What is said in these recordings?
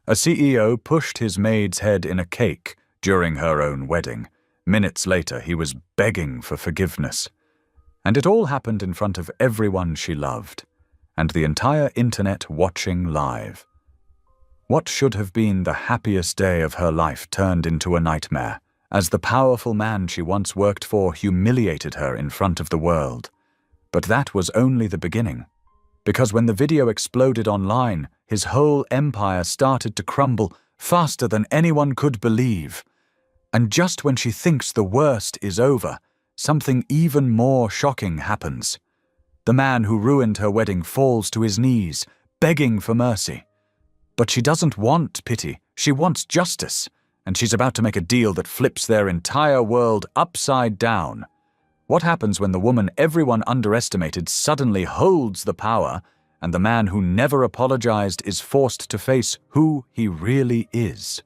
A CEO pushed his maid's head in a cake during her own wedding. Minutes later, he was begging for forgiveness. And it all happened in front of everyone she loved, and the entire internet watching live. What should have been the happiest day of her life turned into a nightmare, as the powerful man she once worked for humiliated her in front of the world. But that was only the beginning, because when the video exploded online, his whole empire started to crumble faster than anyone could believe. And just when she thinks the worst is over, something even more shocking happens. The man who ruined her wedding falls to his knees, begging for mercy. But she doesn't want pity, she wants justice, and she's about to make a deal that flips their entire world upside down. What happens when the woman everyone underestimated suddenly holds the power, and the man who never apologized is forced to face who he really is?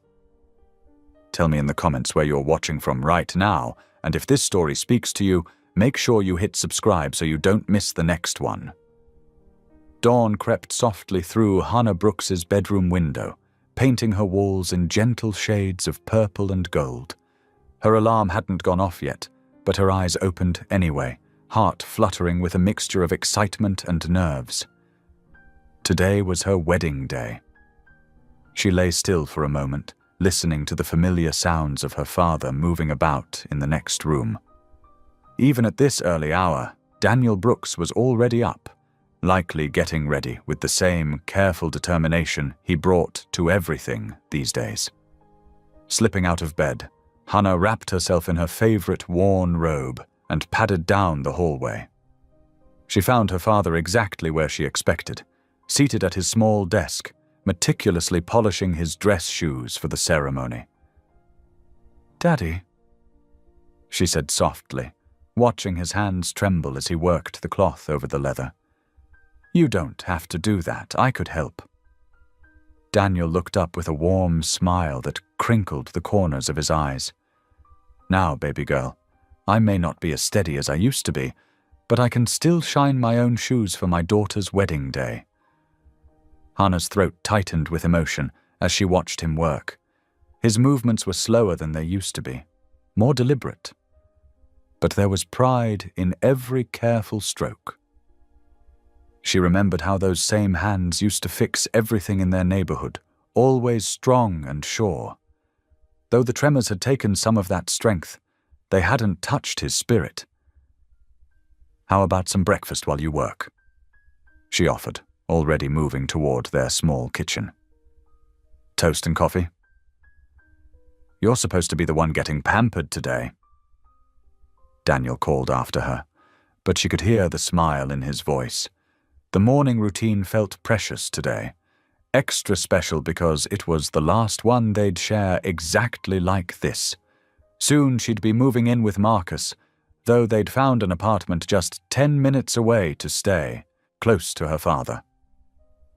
Tell me in the comments where you're watching from right now, and if this story speaks to you, make sure you hit subscribe so you don't miss the next one. Dawn crept softly through Hannah Brooks's bedroom window, painting her walls in gentle shades of purple and gold. Her alarm hadn't gone off yet, but her eyes opened anyway, heart fluttering with a mixture of excitement and nerves. Today was her wedding day. She lay still for a moment, listening to the familiar sounds of her father moving about in the next room. Even at this early hour, Daniel Brooks was already up, likely getting ready with the same careful determination he brought to everything these days. Slipping out of bed, Hannah wrapped herself in her favorite worn robe and padded down the hallway. She found her father exactly where she expected, seated at his small desk, meticulously polishing his dress shoes for the ceremony. "Daddy," she said softly, watching his hands tremble as he worked the cloth over the leather. "You don't have to do that. I could help." Daniel looked up with a warm smile that crinkled the corners of his eyes. "Now, baby girl, I may not be as steady as I used to be, but I can still shine my own shoes for my daughter's wedding day." Hannah's throat tightened with emotion as she watched him work. His movements were slower than they used to be, more deliberate. But there was pride in every careful stroke. She remembered how those same hands used to fix everything in their neighborhood, always strong and sure. Though the tremors had taken some of that strength, they hadn't touched his spirit. "How about some breakfast while you work?" she offered, already moving toward their small kitchen. "Toast and coffee?" "You're supposed to be the one getting pampered today," Daniel called after her, but she could hear the smile in his voice. The morning routine felt precious today, extra special because it was the last one they'd share exactly like this. Soon she'd be moving in with Marcus, though they'd found an apartment just 10 minutes away to stay, close to her father.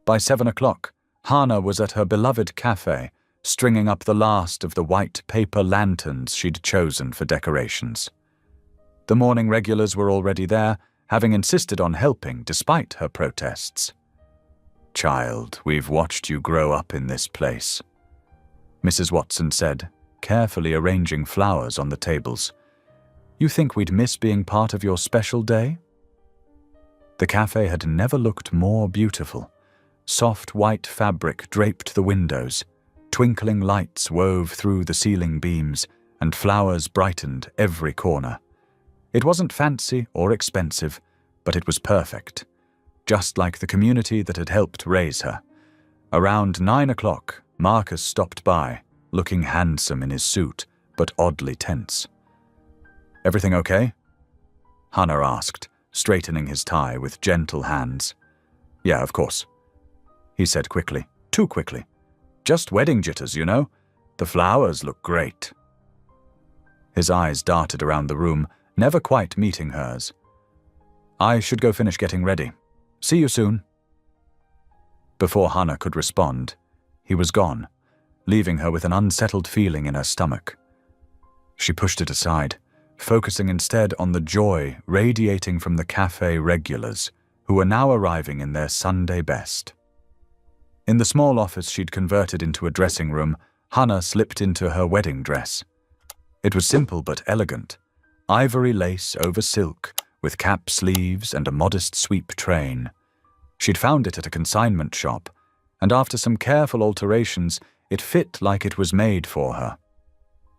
By 7 o'clock, Hannah was at her beloved cafe, stringing up the last of the white paper lanterns she'd chosen for decorations. The morning regulars were already there, having insisted on helping despite her protests. "Child, we've watched you grow up in this place," Mrs. Watson said, carefully arranging flowers on the tables. "You think we'd miss being part of your special day?" The cafe had never looked more beautiful. Soft white fabric draped the windows, twinkling lights wove through the ceiling beams, and flowers brightened every corner. It wasn't fancy or expensive, but it was perfect, just like the community that had helped raise her. Around 9 o'clock, Marcus stopped by, looking handsome in his suit, but oddly tense. "Everything okay?" Hannah asked, straightening his tie with gentle hands. "Yeah, of course," he said quickly, too quickly. "Just wedding jitters, you know. The flowers look great." His eyes darted around the room, never quite meeting hers. "I should go finish getting ready. See you soon." Before Hannah could respond, he was gone, leaving her with an unsettled feeling in her stomach. She pushed it aside, focusing instead on the joy radiating from the cafe regulars, who were now arriving in their Sunday best. In the small office she'd converted into a dressing room, Hannah slipped into her wedding dress. It was simple but elegant. Ivory lace over silk, with cap sleeves and a modest sweep train. She'd found it at a consignment shop, and after some careful alterations, it fit like it was made for her.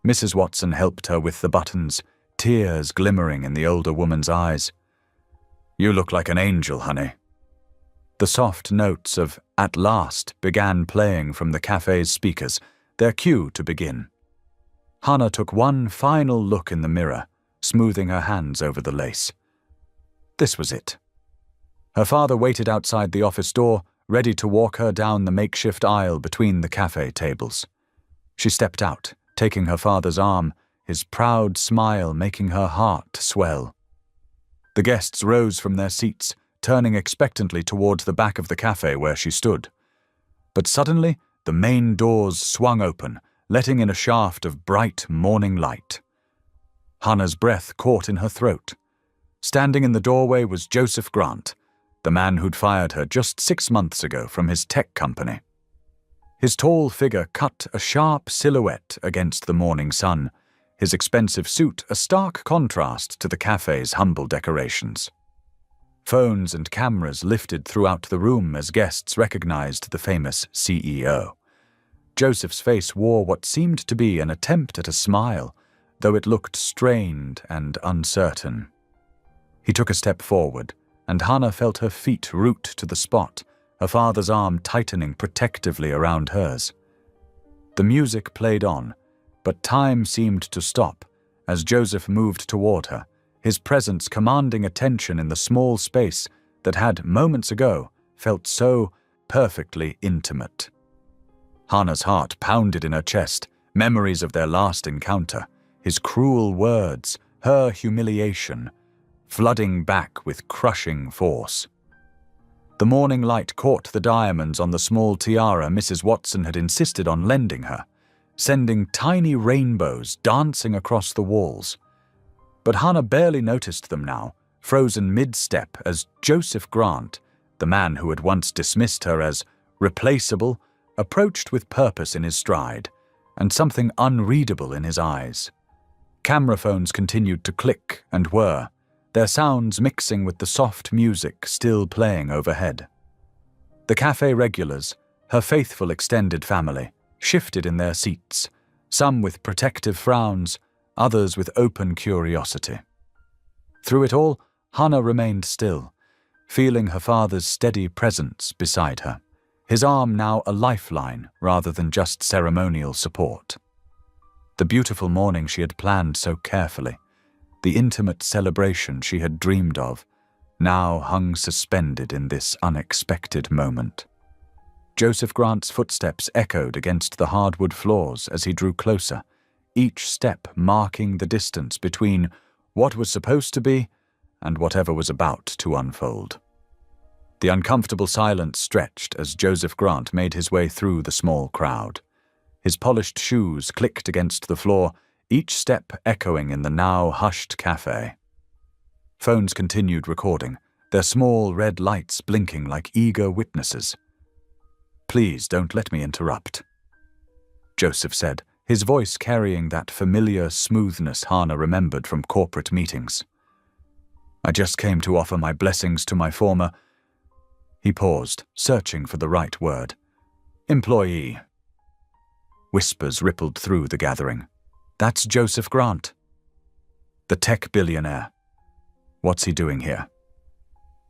Mrs. Watson helped her with the buttons, tears glimmering in the older woman's eyes. "You look like an angel, honey." The soft notes of "At Last" began playing from the cafe's speakers, their cue to begin. Hannah took one final look in the mirror, smoothing her hands over the lace. This was it. Her father waited outside the office door, ready to walk her down the makeshift aisle between the cafe tables. She stepped out, taking her father's arm, his proud smile making her heart swell. The guests rose from their seats, turning expectantly towards the back of the cafe where she stood. But suddenly, the main doors swung open, letting in a shaft of bright morning light. Hannah's breath caught in her throat. Standing in the doorway was Joseph Grant, the man who'd fired her just 6 months ago from his tech company. His tall figure cut a sharp silhouette against the morning sun, his expensive suit a stark contrast to the cafe's humble decorations. Phones and cameras lifted throughout the room as guests recognized the famous CEO. Joseph's face wore what seemed to be an attempt at a smile, though it looked strained and uncertain. He took a step forward, and Hannah felt her feet root to the spot, her father's arm tightening protectively around hers. The music played on, but time seemed to stop as Joseph moved toward her, his presence commanding attention in the small space that had, moments ago, felt so perfectly intimate. Hannah's heart pounded in her chest, memories of their last encounter, his cruel words, her humiliation, flooding back with crushing force. The morning light caught the diamonds on the small tiara Mrs. Watson had insisted on lending her, sending tiny rainbows dancing across the walls. But Hannah barely noticed them now, frozen mid-step as Joseph Grant, the man who had once dismissed her as replaceable, approached with purpose in his stride, and something unreadable in his eyes. Camera phones continued to click and whir, their sounds mixing with the soft music still playing overhead. The cafe regulars, her faithful extended family, shifted in their seats, some with protective frowns, others with open curiosity. Through it all, Hannah remained still, feeling her father's steady presence beside her, his arm now a lifeline rather than just ceremonial support. The beautiful morning she had planned so carefully, the intimate celebration she had dreamed of, now hung suspended in this unexpected moment. Joseph Grant's footsteps echoed against the hardwood floors as he drew closer, each step marking the distance between what was supposed to be and whatever was about to unfold. The uncomfortable silence stretched as Joseph Grant made his way through the small crowd. His polished shoes clicked against the floor, each step echoing in the now hushed cafe. Phones continued recording, their small red lights blinking like eager witnesses. "Please don't let me interrupt," Joseph said, his voice carrying that familiar smoothness Hannah remembered from corporate meetings. "I just came to offer my blessings to my former—" He paused, searching for the right word. "Employee." Whispers rippled through the gathering. "That's Joseph Grant. The tech billionaire. What's he doing here?"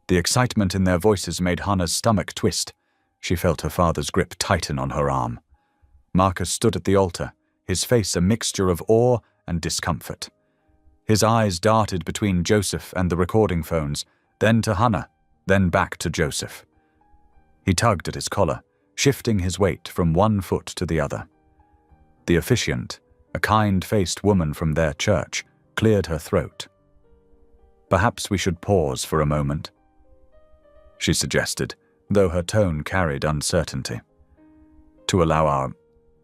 The excitement in their voices made Hannah's stomach twist. She felt her father's grip tighten on her arm. Marcus stood at the altar, his face a mixture of awe and discomfort. His eyes darted between Joseph and the recording phones, then to Hannah, then back to Joseph. He tugged at his collar, shifting his weight from one foot to the other. The officiant, a kind-faced woman from their church, cleared her throat. "Perhaps we should pause for a moment," she suggested, though her tone carried uncertainty, "to allow our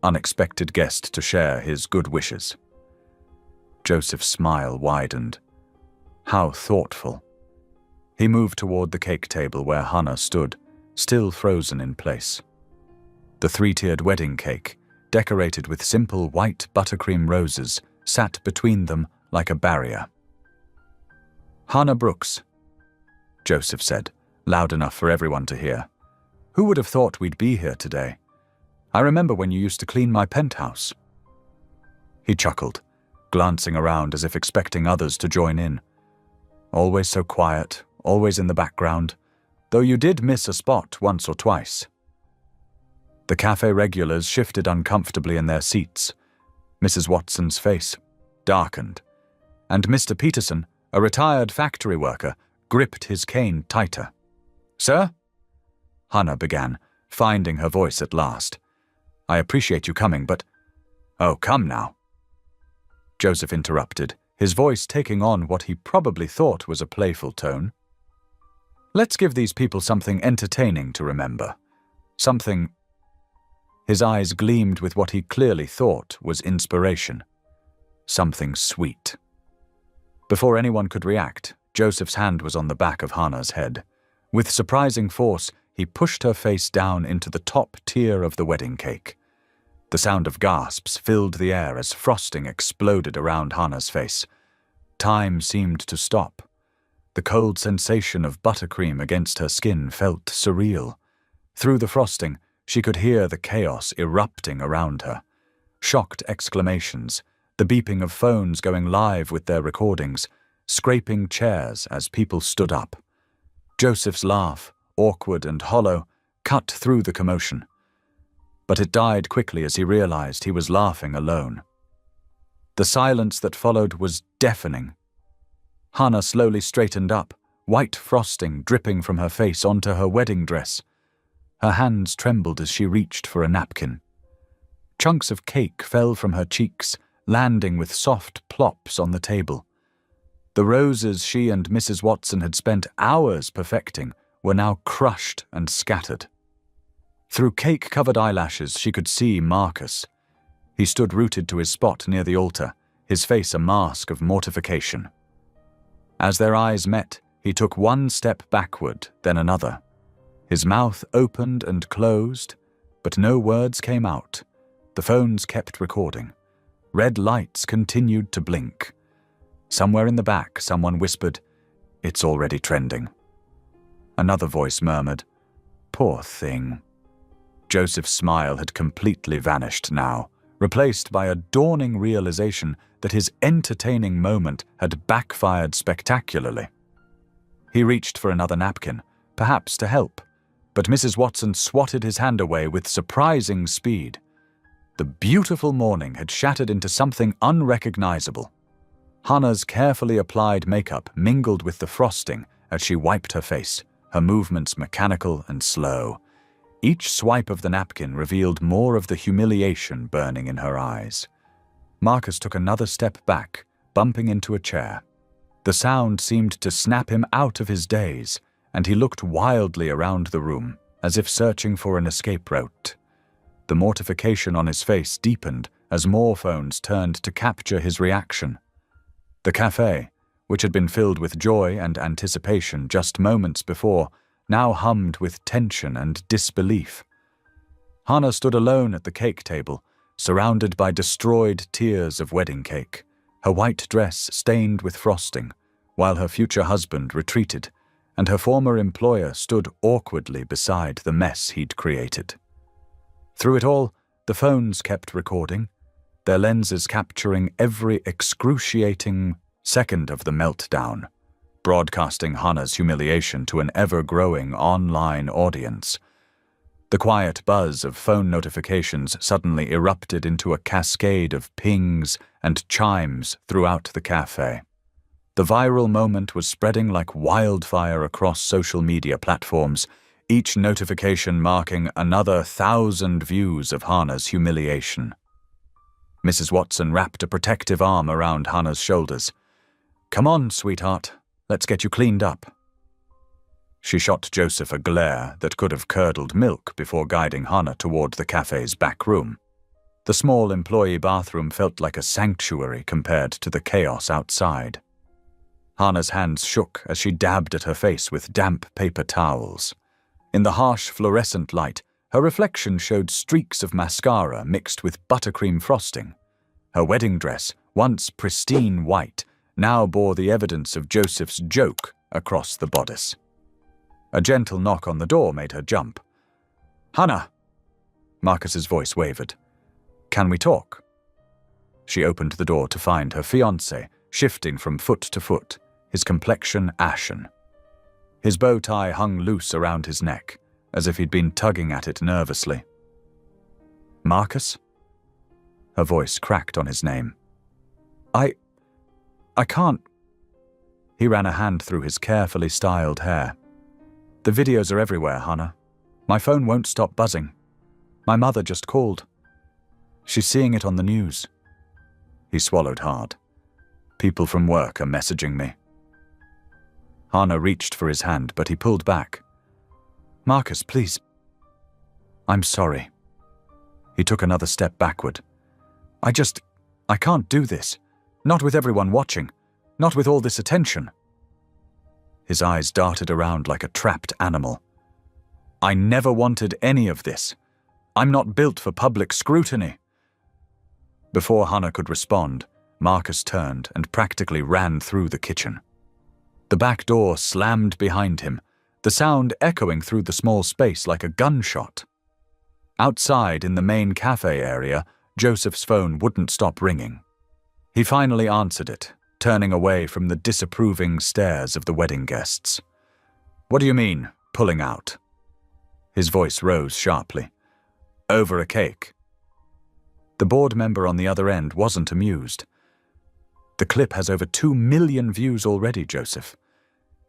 unexpected guest to share his good wishes." Joseph's smile widened. How thoughtful. He moved toward the cake table where Hannah stood, still frozen in place. The three-tiered wedding cake, decorated with simple white buttercream roses, sat between them like a barrier. "Hannah Brooks," Joseph said, loud enough for everyone to hear. "Who would have thought we'd be here today? I remember when you used to clean my penthouse." He chuckled, glancing around as if expecting others to join in. "Always so quiet, always in the background, though you did miss a spot once or twice." The cafe regulars shifted uncomfortably in their seats. Mrs. Watson's face darkened, and Mr. Peterson, a retired factory worker, gripped his cane tighter. "Sir?" Hannah began, finding her voice at last. "I appreciate you coming, but—" "Oh, come now," Joseph interrupted, his voice taking on what he probably thought was a playful tone. "Let's give these people something entertaining to remember. Something—" His eyes gleamed with what he clearly thought was inspiration. "Something sweet." Before anyone could react, Joseph's hand was on the back of Hannah's head. With surprising force, he pushed her face down into the top tier of the wedding cake. The sound of gasps filled the air as frosting exploded around Hannah's face. Time seemed to stop. The cold sensation of buttercream against her skin felt surreal. Through the frosting, she could hear the chaos erupting around her. Shocked exclamations, the beeping of phones going live with their recordings, scraping chairs as people stood up. Joseph's laugh, awkward and hollow, cut through the commotion. But it died quickly as he realized he was laughing alone. The silence that followed was deafening. Hannah slowly straightened up, white frosting dripping from her face onto her wedding dress. Her hands trembled as she reached for a napkin. Chunks of cake fell from her cheeks, landing with soft plops on the table. The roses she and Mrs. Watson had spent hours perfecting were now crushed and scattered. Through cake-covered eyelashes she could see Marcus. He stood rooted to his spot near the altar, his face a mask of mortification. As their eyes met, he took one step backward, then another. His mouth opened and closed, but no words came out. The phones kept recording. Red lights continued to blink. Somewhere in the back, someone whispered, "It's already trending." Another voice murmured, "Poor thing." Joseph's smile had completely vanished now, replaced by a dawning realization that his entertaining moment had backfired spectacularly. He reached for another napkin, perhaps to help, but Mrs. Watson swatted his hand away with surprising speed. The beautiful morning had shattered into something unrecognizable. Hannah's carefully applied makeup mingled with the frosting as she wiped her face, her movements mechanical and slow. Each swipe of the napkin revealed more of the humiliation burning in her eyes. Marcus took another step back, bumping into a chair. The sound seemed to snap him out of his daze, and he looked wildly around the room, as if searching for an escape route. The mortification on his face deepened as more phones turned to capture his reaction. The cafe, which had been filled with joy and anticipation just moments before, now hummed with tension and disbelief. Hannah stood alone at the cake table, surrounded by destroyed tiers of wedding cake, her white dress stained with frosting, while her future husband retreated, and her former employer stood awkwardly beside the mess he'd created. Through it all, the phones kept recording, their lenses capturing every excruciating second of the meltdown, broadcasting Hannah's humiliation to an ever-growing online audience. The quiet buzz of phone notifications suddenly erupted into a cascade of pings and chimes throughout the cafe. The viral moment was spreading like wildfire across social media platforms, each notification marking another 1,000 views of Hannah's humiliation. Mrs. Watson wrapped a protective arm around Hannah's shoulders. "Come on, sweetheart, let's get you cleaned up." She shot Joseph a glare that could have curdled milk before guiding Hannah toward the cafe's back room. The small employee bathroom felt like a sanctuary compared to the chaos outside. Hannah's hands shook as she dabbed at her face with damp paper towels. In the harsh fluorescent light, Her reflection showed streaks of mascara mixed with buttercream frosting. Her wedding dress, once pristine white, now bore the evidence of Joseph's joke across the bodice. A gentle knock on the door made her jump. "Hannah!" Marcus's voice wavered. "Can we talk?" She opened the door to find her fiancé shifting from foot to foot, his complexion ashen. His bow tie hung loose around his neck, as if he'd been tugging at it nervously. "Marcus?" Her voice cracked on his name. I can't." He ran a hand through his carefully styled hair. "The videos are everywhere, Hannah. My phone won't stop buzzing. My mother just called. She's seeing it on the news." He swallowed hard. "People from work are messaging me." Hannah reached for his hand, but he pulled back. "Marcus, please." "I'm sorry." He took another step backward. I can't do this. Not with everyone watching. Not with all this attention." His eyes darted around like a trapped animal. "I never wanted any of this. I'm not built for public scrutiny." Before Hannah could respond, Marcus turned and practically ran through the kitchen. The back door slammed behind him, the sound echoing through the small space like a gunshot. Outside in the main cafe area, Joseph's phone wouldn't stop ringing. He finally answered it, turning away from the disapproving stares of the wedding guests. "What do you mean, pulling out?" His voice rose sharply. "Over a cake." The board member on the other end wasn't amused. "The clip has over 2 million views already, Joseph.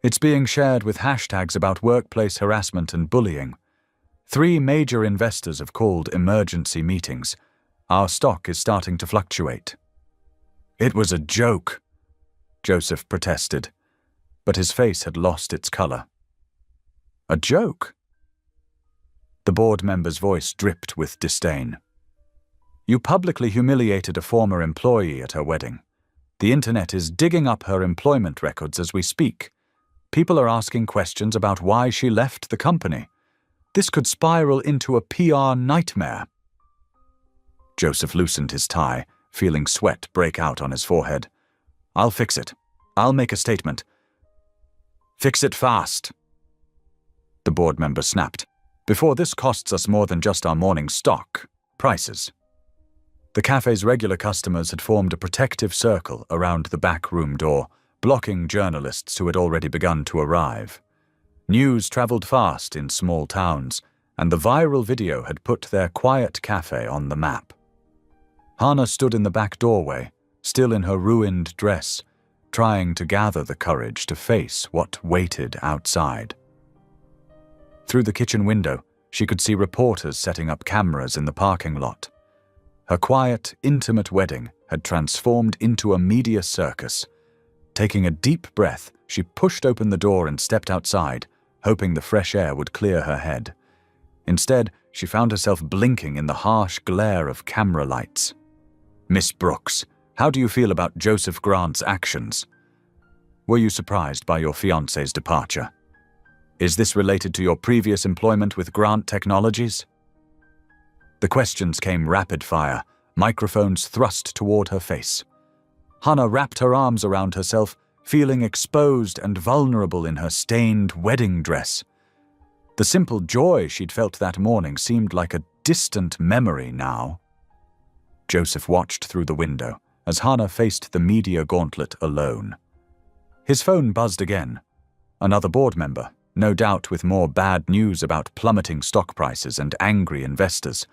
It's being shared with hashtags about workplace harassment and bullying. 3 major investors have called emergency meetings. Our stock is starting to fluctuate." "It was a joke," Joseph protested, but his face had lost its color. "A joke?" The board member's voice dripped with disdain. "You publicly humiliated a former employee at her wedding. The internet is digging up her employment records as we speak. People are asking questions about why she left the company. This could spiral into a PR nightmare." Joseph loosened his tie, feeling sweat break out on his forehead. "I'll fix it. I'll make a statement." "Fix it fast," the board member snapped, "before this costs us more than just our morning stock prices." The cafe's regular customers had formed a protective circle around the back room door, blocking journalists who had already begun to arrive. News traveled fast in small towns, and the viral video had put their quiet cafe on the map. Hannah stood in the back doorway, still in her ruined dress, trying to gather the courage to face what waited outside. Through the kitchen window, she could see reporters setting up cameras in the parking lot. Her quiet, intimate wedding had transformed into a media circus. Taking a deep breath, she pushed open the door and stepped outside, hoping the fresh air would clear her head. Instead, she found herself blinking in the harsh glare of camera lights. "Miss Brooks, how do you feel about Joseph Grant's actions? Were you surprised by your fiancé's departure? Is this related to your previous employment with Grant Technologies?" The questions came rapid fire, microphones thrust toward her face. Hannah wrapped her arms around herself, feeling exposed and vulnerable in her stained wedding dress. The simple joy she'd felt that morning seemed like a distant memory now. Joseph watched through the window as Hannah faced the media gauntlet alone. His phone buzzed again. Another board member, no doubt with more bad news about plummeting stock prices and angry investors.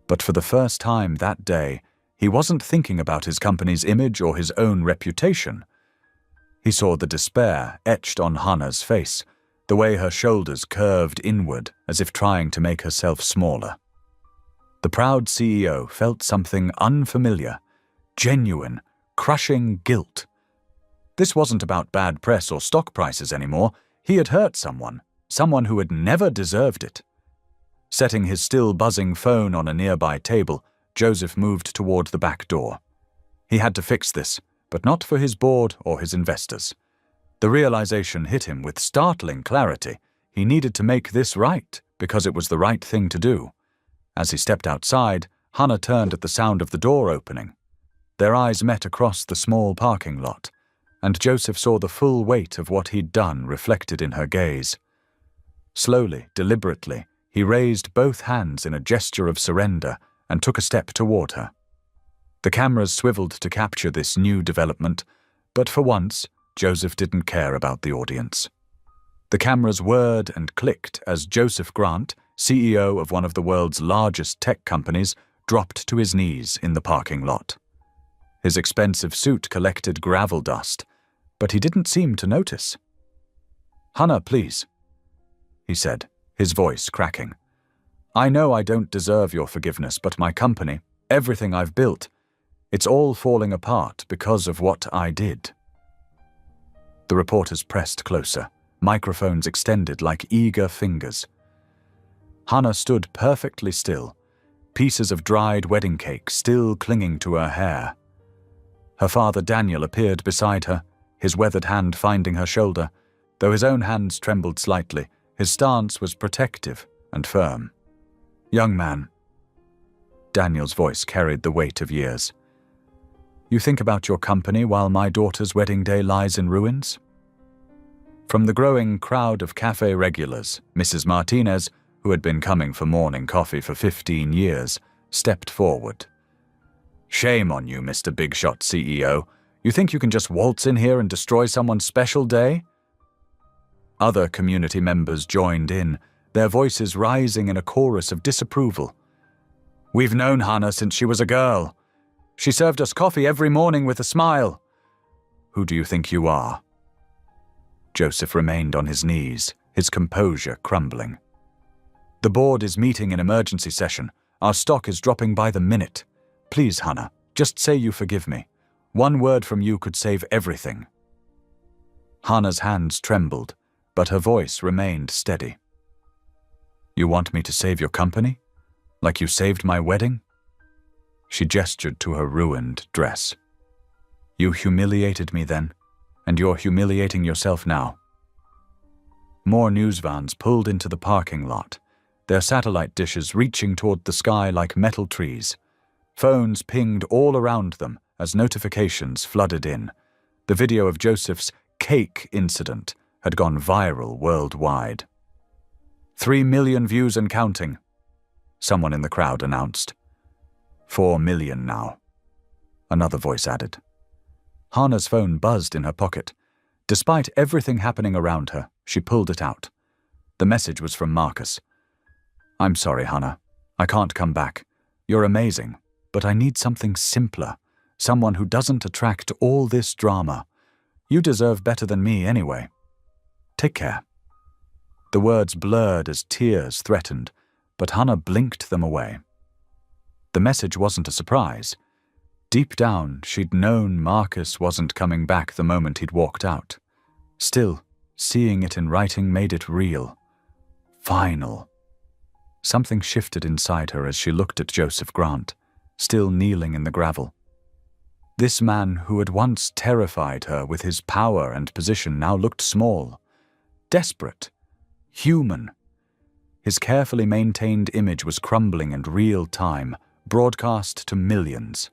But for the first time that day, he wasn't thinking about his company's image or his own reputation. He saw the despair etched on Hannah's face, the way her shoulders curved inward as if trying to make herself smaller. The proud CEO felt something unfamiliar, genuine, crushing guilt. This wasn't about bad press or stock prices anymore. He had hurt someone who had never deserved it. Setting his still buzzing phone on a nearby table, Joseph moved toward the back door. He had to fix this, but not for his board or his investors. The realization hit him with startling clarity. He needed to make this right because it was the right thing to do. As he stepped outside, Hannah turned at the sound of the door opening. Their eyes met across the small parking lot, and Joseph saw the full weight of what he'd done reflected in her gaze. Slowly, deliberately, he raised both hands in a gesture of surrender and took a step toward her. The cameras swiveled to capture this new development, but for once, Joseph didn't care about the audience. The cameras whirred and clicked as Joseph Grant, CEO of one of the world's largest tech companies, dropped to his knees in the parking lot. His expensive suit collected gravel dust, but he didn't seem to notice. "Hannah, please," he said, his voice cracking. "I know I don't deserve your forgiveness, but my company, everything I've built, it's all falling apart because of what I did." The reporters pressed closer, microphones extended like eager fingers. Hannah stood perfectly still, pieces of dried wedding cake still clinging to her hair. Her father Daniel appeared beside her, his weathered hand finding her shoulder. Though his own hands trembled slightly, his stance was protective and firm. "Young man," Daniel's voice carried the weight of years, "you think about your company while my daughter's wedding day lies in ruins?" From the growing crowd of cafe regulars, Mrs. Martinez, who had been coming for morning coffee for 15 years, stepped forward. "Shame on you, Mr. Big Shot CEO. You think you can just waltz in here and destroy someone's special day?" Other community members joined in, their voices rising in a chorus of disapproval. "We've known Hannah since she was a girl. She served us coffee every morning with a smile. Who do you think you are?" Joseph remained on his knees, his composure crumbling. "The board is meeting in emergency session. Our stock is dropping by the minute. Please, Hannah, just say you forgive me. One word from you could save everything." Hannah's hands trembled, but her voice remained steady. "You want me to save your company? Like you saved my wedding?" She gestured to her ruined dress. "You humiliated me then, and you're humiliating yourself now." More news vans pulled into the parking lot, their satellite dishes reaching toward the sky like metal trees. Phones pinged all around them as notifications flooded in. The video of Joseph's cake incident had gone viral worldwide. 3 million views and counting, someone in the crowd announced. 4 million now, another voice added. Hannah's phone buzzed in her pocket. Despite everything happening around her, she pulled it out. The message was from Marcus. "I'm sorry, Hannah. I can't come back. You're amazing, but I need something simpler, someone who doesn't attract all this drama. You deserve better than me anyway. Take care." The words blurred as tears threatened, but Hannah blinked them away. The message wasn't a surprise. Deep down, she'd known Marcus wasn't coming back the moment he'd walked out. Still, seeing it in writing made it real. Final. Something shifted inside her as she looked at Joseph Grant, still kneeling in the gravel. This man who had once terrified her with his power and position now looked small, desperate, human. His carefully maintained image was crumbling in real time, broadcast to millions.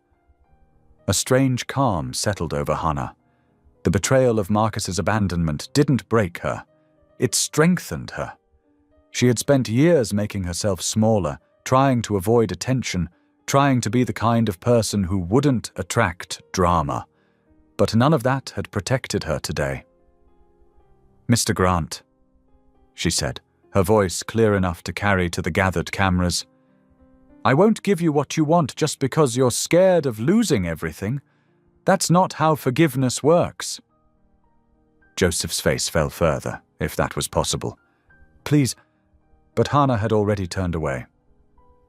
A strange calm settled over Hannah. The betrayal of Marcus's abandonment didn't break her. It strengthened her. She had spent years making herself smaller, trying to avoid attention, trying to be the kind of person who wouldn't attract drama. But none of that had protected her today. "Mr. Grant," she said, her voice clear enough to carry to the gathered cameras, "I won't give you what you want just because you're scared of losing everything. That's not how forgiveness works." Joseph's face fell further, if that was possible. "Please," but Hannah had already turned away.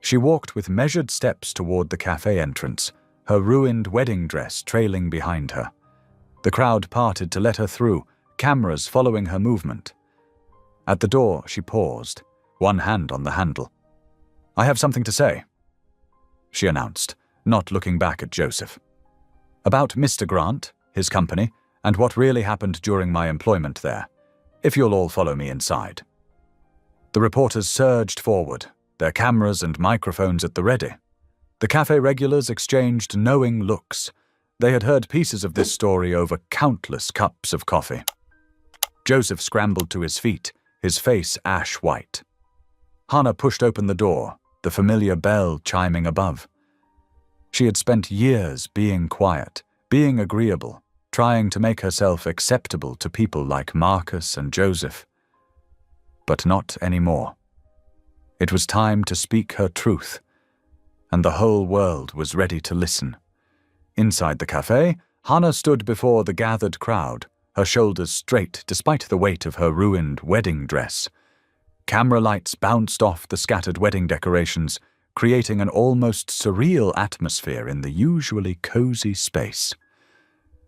She walked with measured steps toward the cafe entrance, her ruined wedding dress trailing behind her. The crowd parted to let her through, cameras following her movement. At the door, she paused, one hand on the handle. "I have something to say," she announced, not looking back at Joseph. "About Mr. Grant, his company, and what really happened during my employment there, if you'll all follow me inside." The reporters surged forward, their cameras and microphones at the ready. The cafe regulars exchanged knowing looks. They had heard pieces of this story over countless cups of coffee. Joseph scrambled to his feet, his face ash-white. Hannah pushed open the door, the familiar bell chiming above. She had spent years being quiet, being agreeable, trying to make herself acceptable to people like Marcus and Joseph. But not anymore. It was time to speak her truth, and the whole world was ready to listen. Inside the cafe, Hannah stood before the gathered crowd, her shoulders straight despite the weight of her ruined wedding dress. Camera lights bounced off the scattered wedding decorations, creating an almost surreal atmosphere in the usually cozy space.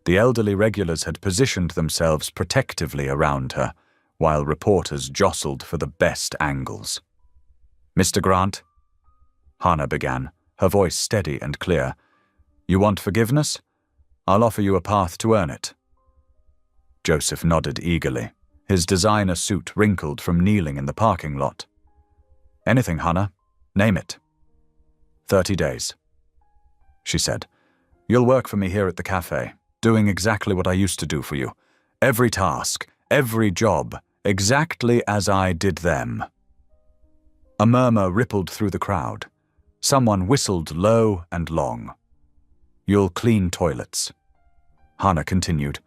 The elderly regulars had positioned themselves protectively around her, while reporters jostled for the best angles. "Mr. Grant," Hannah began, her voice steady and clear, "you want forgiveness? I'll offer you a path to earn it." Joseph nodded eagerly, his designer suit wrinkled from kneeling in the parking lot. "Anything, Hannah. Name it." 30 days, she said. "You'll work for me here at the cafe, doing exactly what I used to do for you. Every task, every job, exactly as I did them." A murmur rippled through the crowd. Someone whistled low and long. "You'll clean toilets," Hannah continued.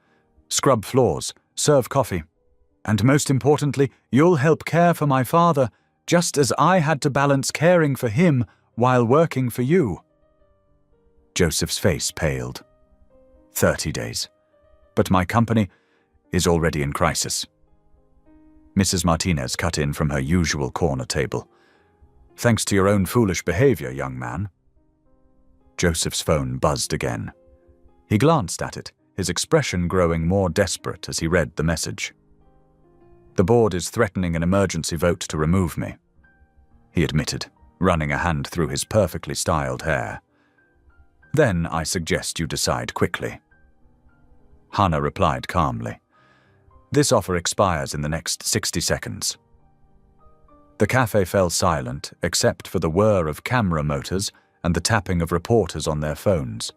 "Scrub floors, serve coffee. And most importantly, you'll help care for my father, just as I had to balance caring for him while working for you." Joseph's face paled. 30 days. But my company is already in crisis. Mrs. Martinez cut in from her usual corner table. "Thanks to your own foolish behavior, young man." Joseph's phone buzzed again. He glanced at it, his expression growing more desperate as he read the message. "The board is threatening an emergency vote to remove me," he admitted, running a hand through his perfectly styled hair. "Then I suggest you decide quickly." Hannah replied calmly. "This offer expires in the next 60 seconds. The cafe fell silent, except for the whir of camera motors and the tapping of reporters on their phones.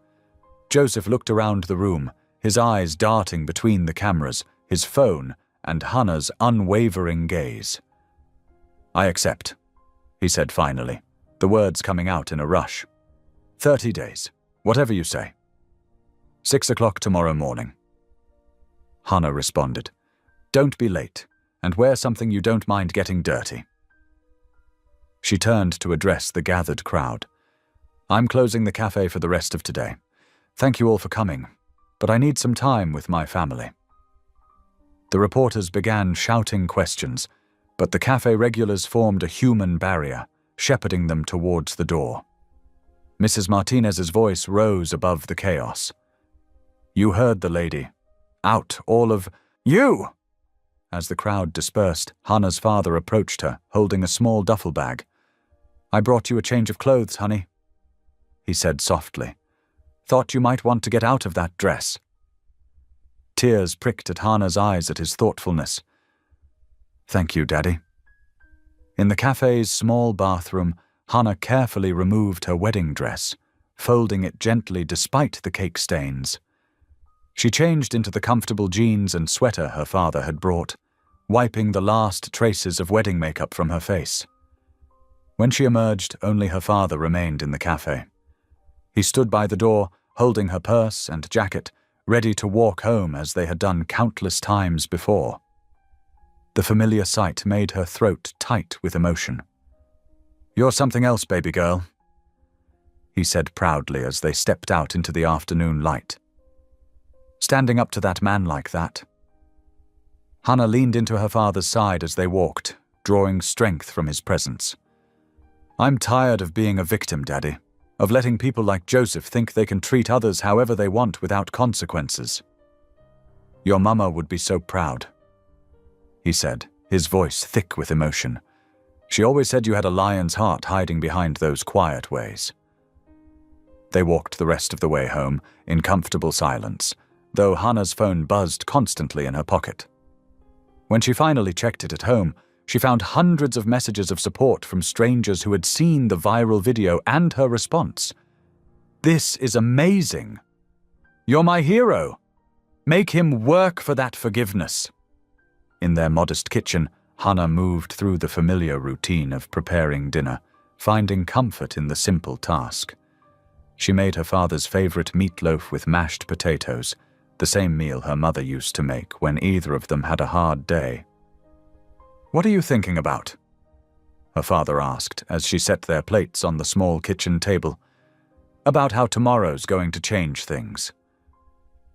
Joseph looked around the room, his eyes darting between the cameras, his phone, and Hannah's unwavering gaze. "I accept," he said finally, the words coming out in a rush. 30 days, whatever you say. 6 o'clock tomorrow morning." Hannah responded. "Don't be late, and wear something you don't mind getting dirty." She turned to address the gathered crowd. "I'm closing the cafe for the rest of today. Thank you all for coming, but I need some time with my family." The reporters began shouting questions, but the cafe regulars formed a human barrier, shepherding them towards the door. Mrs. Martinez's voice rose above the chaos. "You heard the lady. Out, all of you!" As the crowd dispersed, Hannah's father approached her, holding a small duffel bag. "I brought you a change of clothes, honey," he said softly. "Thought you might want to get out of that dress." Tears pricked at Hannah's eyes at his thoughtfulness. "Thank you, Daddy." In the cafe's small bathroom, Hannah carefully removed her wedding dress, folding it gently despite the cake stains. She changed into the comfortable jeans and sweater her father had brought, wiping the last traces of wedding makeup from her face. When she emerged, only her father remained in the cafe. He stood by the door, holding her purse and jacket, ready to walk home as they had done countless times before. The familiar sight made her throat tight with emotion. "You're something else, baby girl," he said proudly as they stepped out into the afternoon light. "Standing up to that man like that." Hannah leaned into her father's side as they walked, drawing strength from his presence. "I'm tired of being a victim, Daddy, of letting people like Joseph think they can treat others however they want without consequences. Your mama would be so proud," he said, his voice thick with emotion. "She always said you had a lion's heart hiding behind those quiet ways." They walked the rest of the way home in comfortable silence, though Hannah's phone buzzed constantly in her pocket. When she finally checked it at home, She found hundreds of messages of support from strangers who had seen the viral video and her response. "This is amazing. You're my hero. Make him work for that forgiveness." In their modest kitchen, Hannah moved through the familiar routine of preparing dinner, finding comfort in the simple task. She made her father's favorite meatloaf with mashed potatoes, the same meal her mother used to make when either of them had a hard day. "What are you thinking about?" her father asked as she set their plates on the small kitchen table. "About how tomorrow's going to change things,"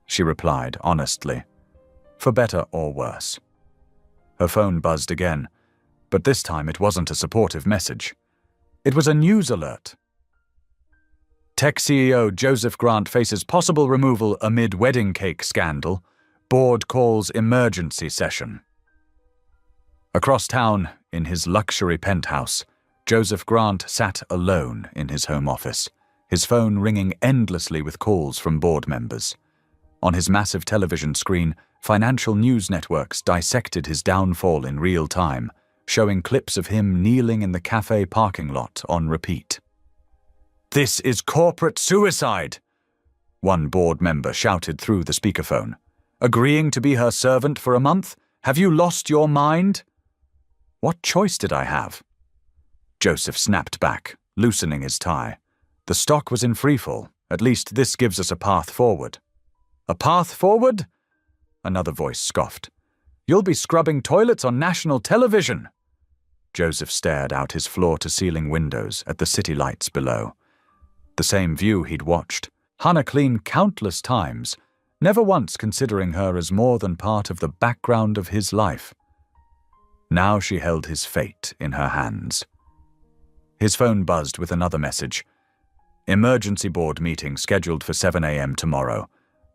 she replied honestly, "for better or worse." Her phone buzzed again, but this time it wasn't a supportive message. It was a news alert. Tech CEO Joseph Grant faces possible removal amid wedding cake scandal. Board calls emergency session. Across town, in his luxury penthouse, Joseph Grant sat alone in his home office, his phone ringing endlessly with calls from board members. On his massive television screen, financial news networks dissected his downfall in real time, showing clips of him kneeling in the cafe parking lot on repeat. "This is corporate suicide," one board member shouted through the speakerphone. "Agreeing to be her servant for a month? Have you lost your mind?" "What choice did I have?" Joseph snapped back, loosening his tie. "The stock was in freefall. At least this gives us a path forward." "A path forward?" Another voice scoffed. "You'll be scrubbing toilets on national television." Joseph stared out his floor-to-ceiling windows at the city lights below. The same view he'd watched Hannah clean countless times, never once considering her as more than part of the background of his life. Now she held his fate in her hands. His phone buzzed with another message. "Emergency board meeting scheduled for 7 a.m. tomorrow.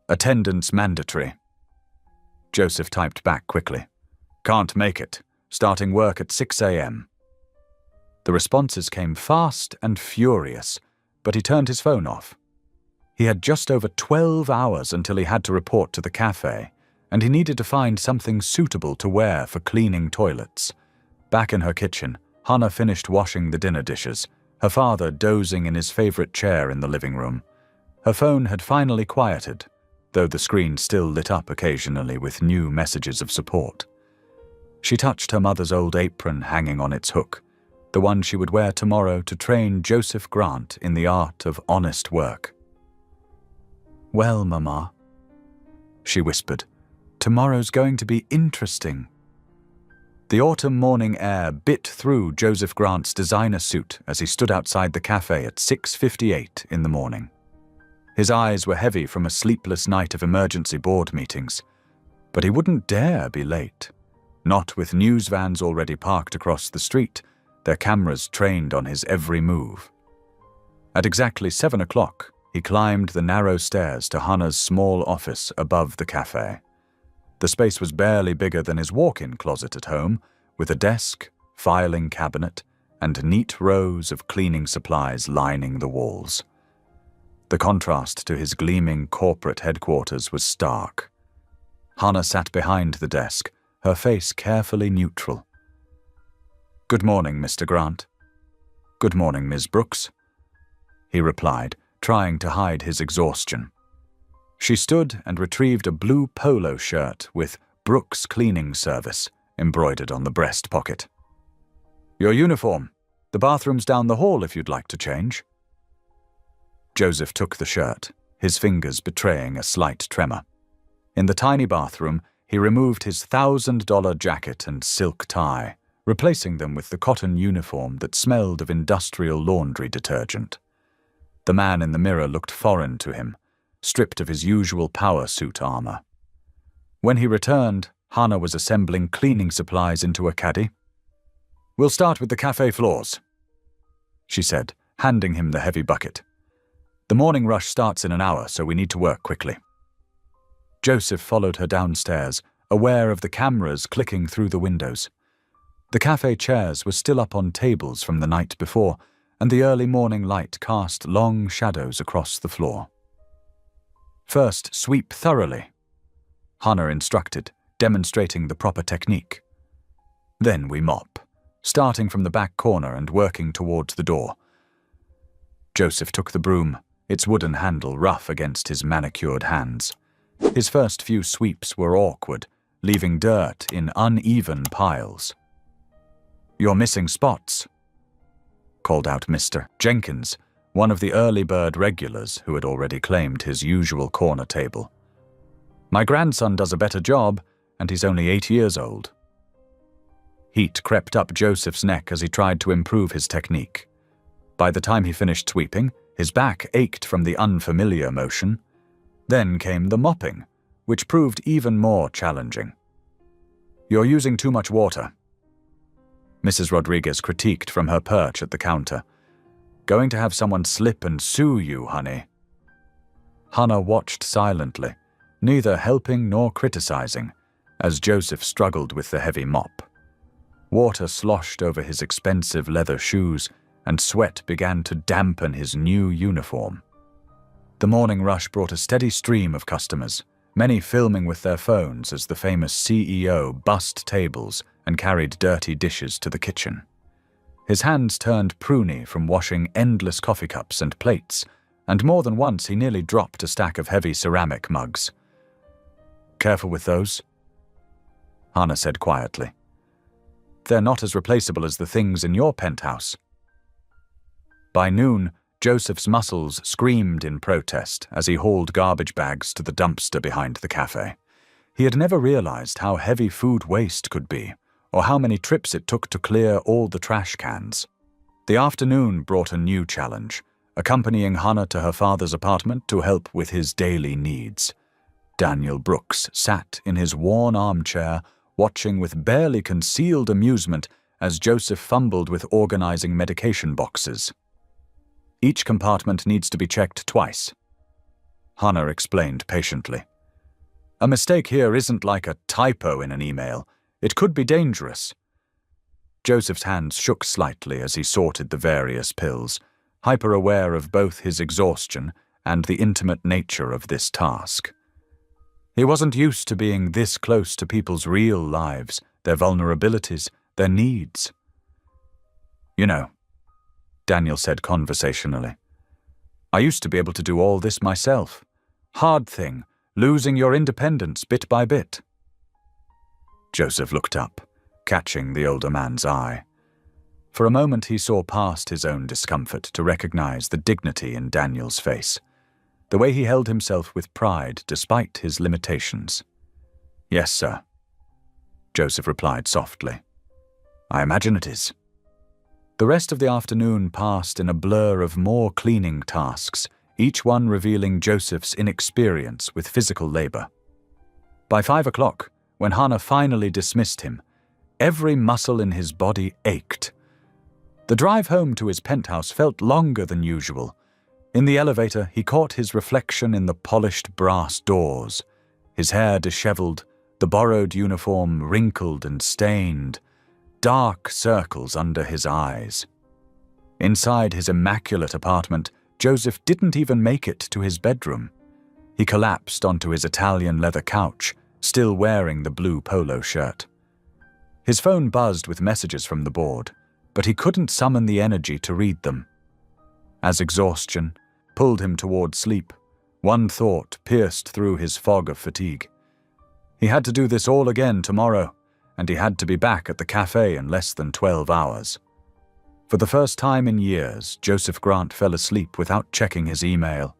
Attendance mandatory." Joseph typed back quickly. "Can't make it. Starting work at 6 a.m. The responses came fast and furious, but he turned his phone off. He had just over 12 hours until he had to report to the cafe, and he needed to find something suitable to wear for cleaning toilets. Back in her kitchen, Hannah finished washing the dinner dishes, her father dozing in his favorite chair in the living room. Her phone had finally quieted, though the screen still lit up occasionally with new messages of support. She touched her mother's old apron hanging on its hook, the one she would wear tomorrow to train Joseph Grant in the art of honest work. "Well, Mama," she whispered, "tomorrow's going to be interesting." The autumn morning air bit through Joseph Grant's designer suit as he stood outside the cafe at 6:58 in the morning. His eyes were heavy from a sleepless night of emergency board meetings, but he wouldn't dare be late. Not with news vans already parked across the street, their cameras trained on his every move. At exactly 7 o'clock, he climbed the narrow stairs to Hannah's small office above the cafe. The space was barely bigger than his walk-in closet at home, with a desk, filing cabinet, and neat rows of cleaning supplies lining the walls. The contrast to his gleaming corporate headquarters was stark. Hannah sat behind the desk, her face carefully neutral. "Good morning, Mr. Grant." "Good morning, Ms. Brooks," he replied, trying to hide his exhaustion. She stood and retrieved a blue polo shirt with "Brooks Cleaning Service" embroidered on the breast pocket. "Your uniform. The bathroom's down the hall if you'd like to change." Joseph took the shirt, his fingers betraying a slight tremor. In the tiny bathroom, he removed his $1,000 jacket and silk tie, replacing them with the cotton uniform that smelled of industrial laundry detergent. The man in the mirror looked foreign to him, stripped of his usual power suit armor. When he returned, Hannah was assembling cleaning supplies into a caddy. "We'll start with the cafe floors," she said, handing him the heavy bucket. "The morning rush starts in an hour, so we need to work quickly." Joseph followed her downstairs, aware of the cameras clicking through the windows. The cafe chairs were still up on tables from the night before, and the early morning light cast long shadows across the floor. "First, sweep thoroughly," Hannah instructed, demonstrating the proper technique. Then we mop, starting from the back corner and working towards the door. Joseph took the broom, its wooden handle rough against his manicured hands. His first few sweeps were awkward, leaving dirt in uneven piles. "You're missing spots," called out Mr. Jenkins, one of the early bird regulars who had already claimed his usual corner table. "My grandson does a better job, and he's only 8 years old." Heat crept up Joseph's neck as he tried to improve his technique. By the time he finished sweeping, his back ached from the unfamiliar motion. Then came the mopping, which proved even more challenging. "You're using too much water," Mrs. Rodriguez critiqued from her perch at the counter. "Going to have someone slip and sue you, honey." Hannah watched silently, neither helping nor criticizing, as Joseph struggled with the heavy mop. Water sloshed over his expensive leather shoes, and sweat began to dampen his new uniform. The morning rush brought a steady stream of customers, many filming with their phones as the famous CEO bussed tables and carried dirty dishes to the kitchen. His hands turned pruny from washing endless coffee cups and plates, and more than once he nearly dropped a stack of heavy ceramic mugs. "Careful with those," Hannah said quietly. "They're not as replaceable as the things in your penthouse." By noon, Joseph's muscles screamed in protest as he hauled garbage bags to the dumpster behind the cafe. He had never realized how heavy food waste could be, or how many trips it took to clear all the trash cans. The afternoon brought a new challenge, accompanying Hannah to her father's apartment to help with his daily needs. Daniel Brooks sat in his worn armchair, watching with barely concealed amusement as Joseph fumbled with organizing medication boxes. "Each compartment needs to be checked twice," Hannah explained patiently. "A mistake here isn't like a typo in an email. It could be dangerous." Joseph's hands shook slightly as he sorted the various pills, hyper-aware of both his exhaustion and the intimate nature of this task. He wasn't used to being this close to people's real lives, their vulnerabilities, their needs. "You know," Daniel said conversationally, "I used to be able to do all this myself. Hard thing, losing your independence bit by bit." Joseph looked up, catching the older man's eye. For a moment he saw past his own discomfort to recognize the dignity in Daniel's face, the way he held himself with pride despite his limitations. "Yes, sir," Joseph replied softly. "I imagine it is." The rest of the afternoon passed in a blur of more cleaning tasks, each one revealing Joseph's inexperience with physical labor. By 5 o'clock, when Hannah finally dismissed him, every muscle in his body ached. The drive home to his penthouse felt longer than usual. In the elevator, he caught his reflection in the polished brass doors, his hair disheveled, the borrowed uniform wrinkled and stained, dark circles under his eyes. Inside his immaculate apartment, Joseph didn't even make it to his bedroom. He collapsed onto his Italian leather couch, still wearing the blue polo shirt. His phone buzzed with messages from the board, but he couldn't summon the energy to read them. As exhaustion pulled him toward sleep, one thought pierced through his fog of fatigue. He had to do this all again tomorrow, and he had to be back at the cafe in less than 12 hours. For the first time in years, Joseph Grant fell asleep without checking his email,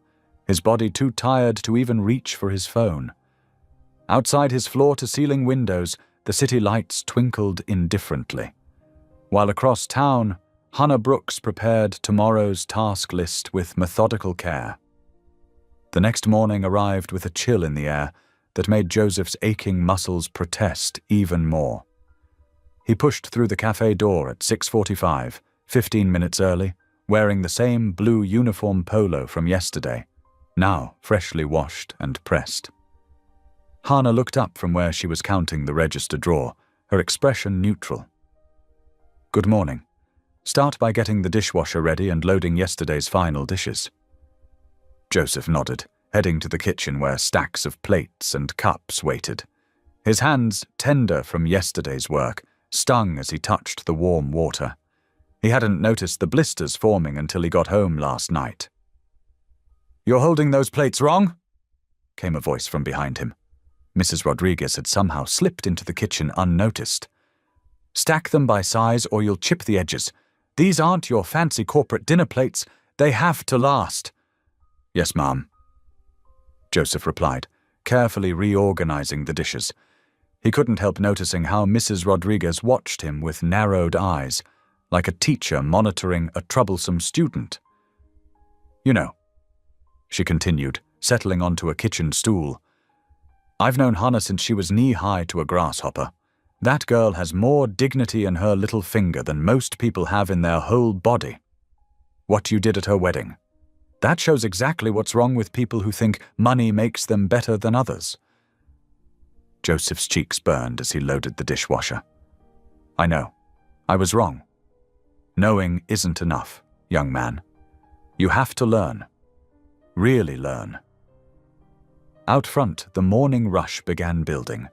his body too tired to even reach for his phone. Outside his floor-to-ceiling windows, the city lights twinkled indifferently, while across town, Hannah Brooks prepared tomorrow's task list with methodical care. The next morning arrived with a chill in the air that made Joseph's aching muscles protest even more. He pushed through the cafe door at 6:45, 15 minutes early, wearing the same blue uniform polo from yesterday, now freshly washed and pressed. Hannah looked up from where she was counting the register drawer, her expression neutral. "Good morning. Start by getting the dishwasher ready and loading yesterday's final dishes." Joseph nodded, heading to the kitchen where stacks of plates and cups waited. His hands, tender from yesterday's work, stung as he touched the warm water. He hadn't noticed the blisters forming until he got home last night. "You're holding those plates wrong?" came a voice from behind him. Mrs. Rodriguez had somehow slipped into the kitchen unnoticed. "Stack them by size or you'll chip the edges. These aren't your fancy corporate dinner plates. They have to last." "Yes, ma'am," Joseph replied, carefully reorganizing the dishes. He couldn't help noticing how Mrs. Rodriguez watched him with narrowed eyes, like a teacher monitoring a troublesome student. "You know," she continued, settling onto a kitchen stool, "I've known Hannah since she was knee-high to a grasshopper. That girl has more dignity in her little finger than most people have in their whole body. What you did at her wedding, that shows exactly what's wrong with people who think money makes them better than others." Joseph's cheeks burned as he loaded the dishwasher. "I know. I was wrong. Knowing isn't enough, young man. You have to learn. Really learn." Out front, the morning rush began building.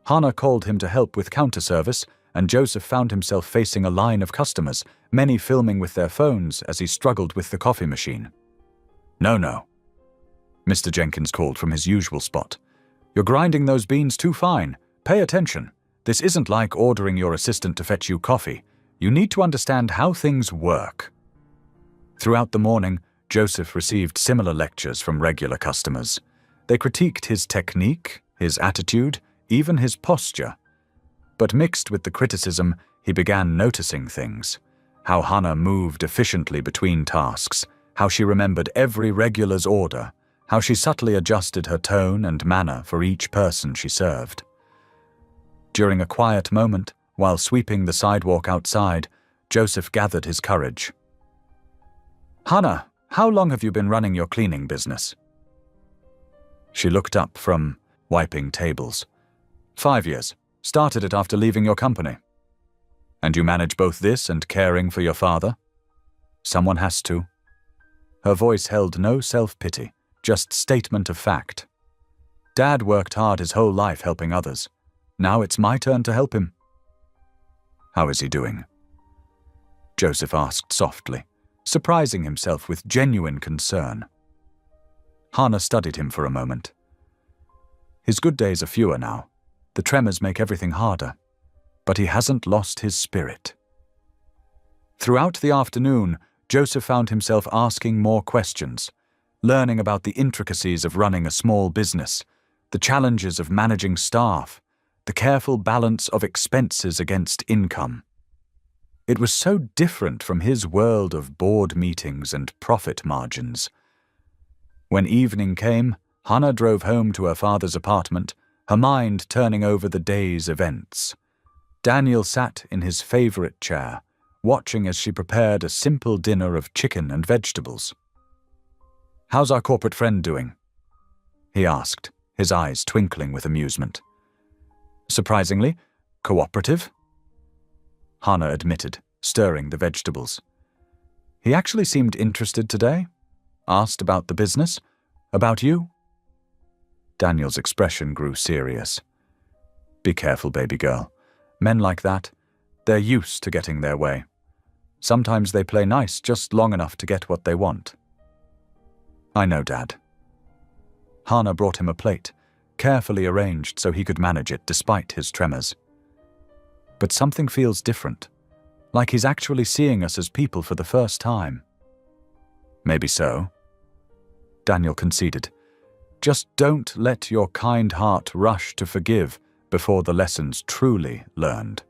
Hannah called him to help with counter service, and Joseph found himself facing a line of customers, many filming with their phones as he struggled with the coffee machine. No, Mr. Jenkins called from his usual spot. "You're grinding those beans too fine. Pay attention. This isn't like ordering your assistant to fetch you coffee. You need to understand how things work." Throughout the morning, Joseph received similar lectures from regular customers. They critiqued his technique, his attitude, even his posture. But mixed with the criticism, he began noticing things. How Hannah moved efficiently between tasks, how she remembered every regular's order, how she subtly adjusted her tone and manner for each person she served. During a quiet moment, while sweeping the sidewalk outside, Joseph gathered his courage. "Hannah, how long have you been running your cleaning business?" She looked up from wiping tables. 5 years. Started it after leaving your company." "And you manage both this and caring for your father?" "Someone has to." Her voice held no self-pity, just statement of fact. "Dad worked hard his whole life helping others. Now it's my turn to help him." "How is he doing?" Joseph asked softly, surprising himself with genuine concern. Hannah studied him for a moment. "His good days are fewer now. The tremors make everything harder. But he hasn't lost his spirit." Throughout the afternoon, Joseph found himself asking more questions, learning about the intricacies of running a small business, the challenges of managing staff, the careful balance of expenses against income. It was so different from his world of board meetings and profit margins. When evening came, Hannah drove home to her father's apartment, her mind turning over the day's events. Daniel sat in his favorite chair, watching as she prepared a simple dinner of chicken and vegetables. "How's our corporate friend doing?" he asked, his eyes twinkling with amusement. "Surprisingly, cooperative," Hannah admitted, stirring the vegetables. "He actually seemed interested today. Asked about the business. About you." Daniel's expression grew serious. "Be careful, baby girl. Men like that, they're used to getting their way. Sometimes they play nice just long enough to get what they want." "I know, Dad." Hannah brought him a plate, carefully arranged so he could manage it despite his tremors. "But something feels different, like he's actually seeing us as people for the first time." "Maybe so," Daniel conceded. "Just don't let your kind heart rush to forgive before the lesson's truly learned."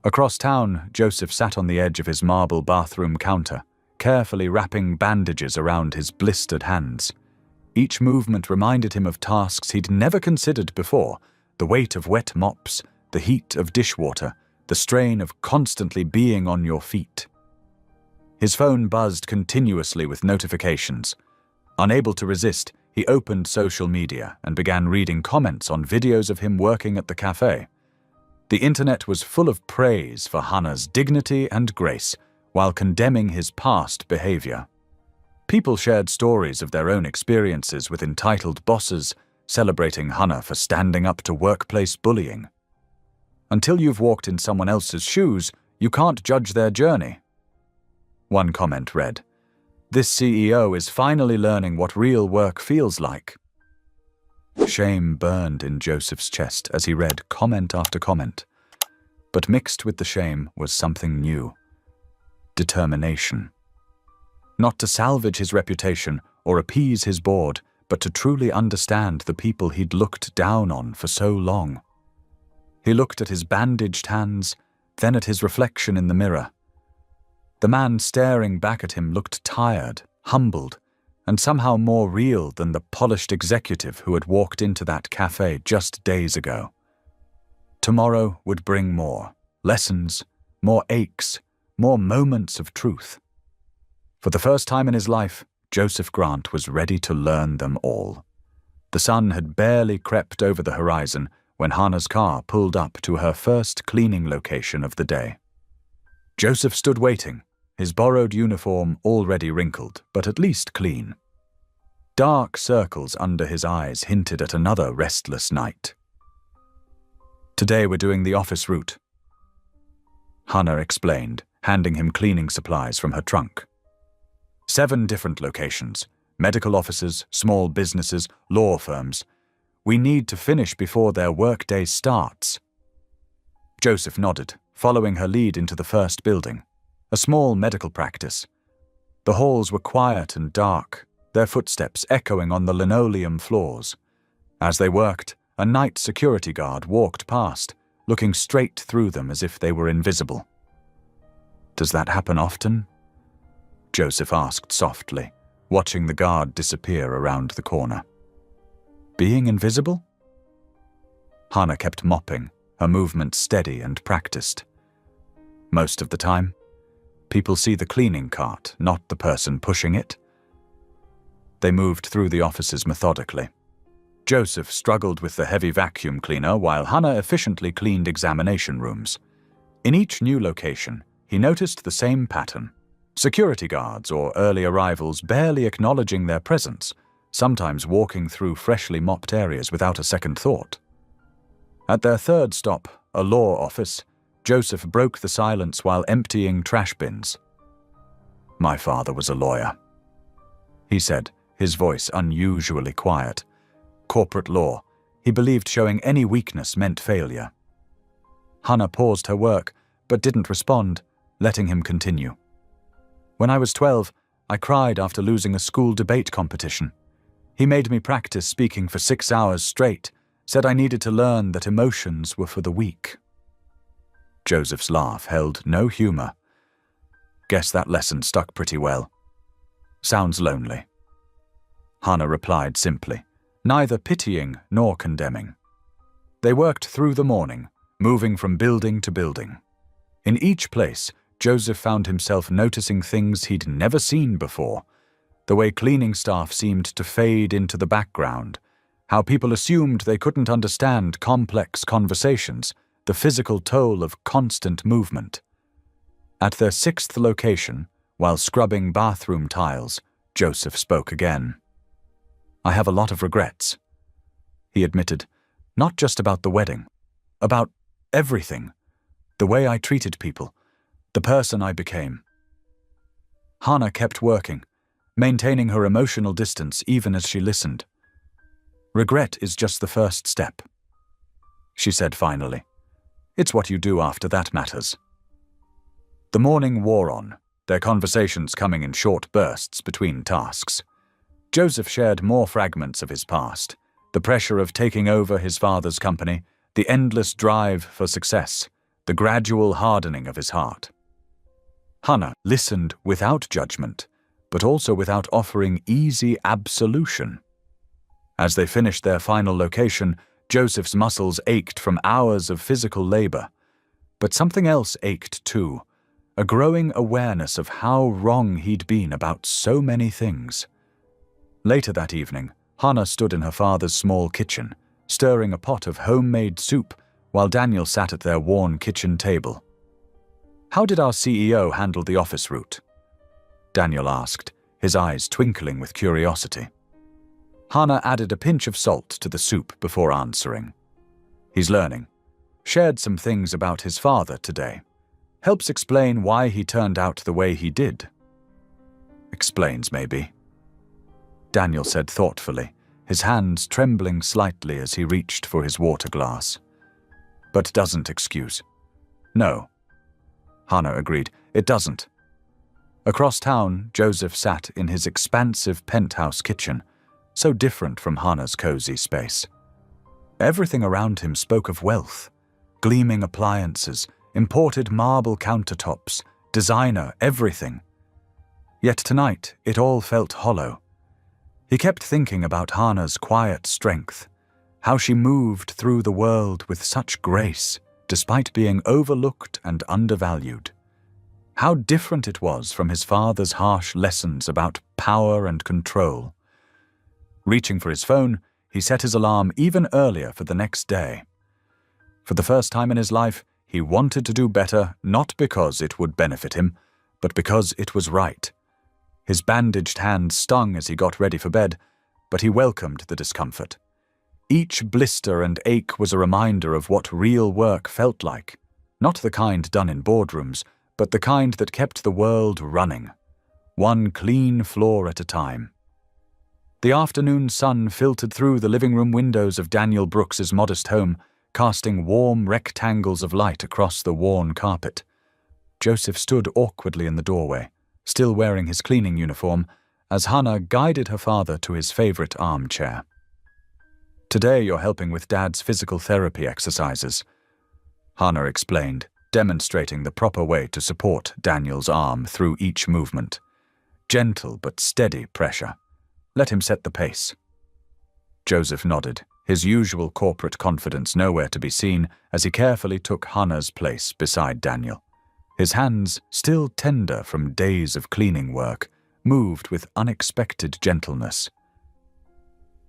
Across town, Joseph sat on the edge of his marble bathroom counter, carefully wrapping bandages around his blistered hands. Each movement reminded him of tasks he'd never considered before: the weight of wet mops, the heat of dishwater, the strain of constantly being on your feet. His phone buzzed continuously with notifications. Unable to resist, he opened social media and began reading comments on videos of him working at the cafe. The internet was full of praise for Hannah's dignity and grace, while condemning his past behavior. People shared stories of their own experiences with entitled bosses, celebrating Hannah for standing up to workplace bullying. Until you've walked in someone else's shoes, you can't judge their journey. One comment read, "This CEO is finally learning what real work feels like." Shame burned in Joseph's chest as he read comment after comment. But mixed with the shame was something new. Determination. Not to salvage his reputation or appease his board, but to truly understand the people he'd looked down on for so long. He looked at his bandaged hands, then at his reflection in the mirror. The man staring back at him looked tired, humbled, and somehow more real than the polished executive who had walked into that cafe just days ago. Tomorrow would bring more lessons, more aches, more moments of truth. For the first time in his life, Joseph Grant was ready to learn them all. The sun had barely crept over the horizon when Hannah's car pulled up to her first cleaning location of the day. Joseph stood waiting, his borrowed uniform already wrinkled, but at least clean. Dark circles under his eyes hinted at another restless night. "Today we're doing the office route," Hannah explained, handing him cleaning supplies from her trunk. 7 different locations, medical offices, small businesses, law firms. We need to finish before their workday starts. Joseph nodded, following her lead into the first building, a small medical practice. The halls were quiet and dark, their footsteps echoing on the linoleum floors. As they worked, a night security guard walked past, looking straight through them as if they were invisible. "Does that happen often?" Joseph asked softly, watching the guard disappear around the corner. "Being invisible?" Hannah kept mopping, her movements steady and practiced. "Most of the time, people see the cleaning cart, not the person pushing it." They moved through the offices methodically. Joseph struggled with the heavy vacuum cleaner while Hannah efficiently cleaned examination rooms. In each new location, he noticed the same pattern. Security guards or early arrivals barely acknowledging their presence, sometimes walking through freshly mopped areas without a second thought. At their third stop, a law office, Joseph broke the silence while emptying trash bins. "My father was a lawyer," he said, his voice unusually quiet. "Corporate law. He believed showing any weakness meant failure." Hannah paused her work, but didn't respond, letting him continue. "When I was 12, I cried after losing a school debate competition. He made me practice speaking for 6 hours straight, said I needed to learn that emotions were for the weak." Joseph's laugh held no humor. "Guess that lesson stuck pretty well. Sounds lonely." Hannah replied simply, neither pitying nor condemning. They worked through the morning, moving from building to building. In each place, Joseph found himself noticing things he'd never seen before. The way cleaning staff seemed to fade into the background, how people assumed they couldn't understand complex conversations, the physical toll of constant movement. At their 6th location, while scrubbing bathroom tiles, Joseph spoke again. "I have a lot of regrets," he admitted, "not just about the wedding, about everything, the way I treated people, the person I became." Hannah kept working, maintaining her emotional distance even as she listened. "Regret is just the first step," she said finally. "It's what you do after that matters." The morning wore on, their conversations coming in short bursts between tasks. Joseph shared more fragments of his past, the pressure of taking over his father's company, the endless drive for success, the gradual hardening of his heart. Hannah listened without judgment, but also without offering easy absolution. As they finished their final location, Joseph's muscles ached from hours of physical labor. But something else ached too, a growing awareness of how wrong he'd been about so many things. Later that evening, Hannah stood in her father's small kitchen, stirring a pot of homemade soup while Daniel sat at their worn kitchen table. "How did our CEO handle the office route?" Daniel asked, his eyes twinkling with curiosity. Hannah added a pinch of salt to the soup before answering. "He's learning. Shared some things about his father today. Helps explain why he turned out the way he did. Explains, maybe. Daniel said thoughtfully, his hands trembling slightly as he reached for his water glass. But doesn't excuse. No. Hannah agreed. It doesn't. Across town, Joseph sat in his expansive penthouse kitchen, so different from Hannah's cozy space. Everything around him spoke of wealth. Gleaming appliances, imported marble countertops, designer, everything. Yet tonight, it all felt hollow. He kept thinking about Hannah's quiet strength, how she moved through the world with such grace, despite being overlooked and undervalued. How different it was from his father's harsh lessons about power and control. Reaching for his phone, he set his alarm even earlier for the next day. For the first time in his life, he wanted to do better, not because it would benefit him, but because it was right. His bandaged hand stung as he got ready for bed, but he welcomed the discomfort. Each blister and ache was a reminder of what real work felt like, not the kind done in boardrooms, but the kind that kept the world running, one clean floor at a time. The afternoon sun filtered through the living room windows of Daniel Brooks's modest home, casting warm rectangles of light across the worn carpet. Joseph stood awkwardly in the doorway, still wearing his cleaning uniform, as Hannah guided her father to his favorite armchair. "Today you're helping with Dad's physical therapy exercises," Hannah explained, demonstrating the proper way to support Daniel's arm through each movement. Gentle but steady pressure. Let him set the pace. Joseph nodded, his usual corporate confidence nowhere to be seen as he carefully took Hannah's place beside Daniel. His hands, still tender from days of cleaning work, moved with unexpected gentleness.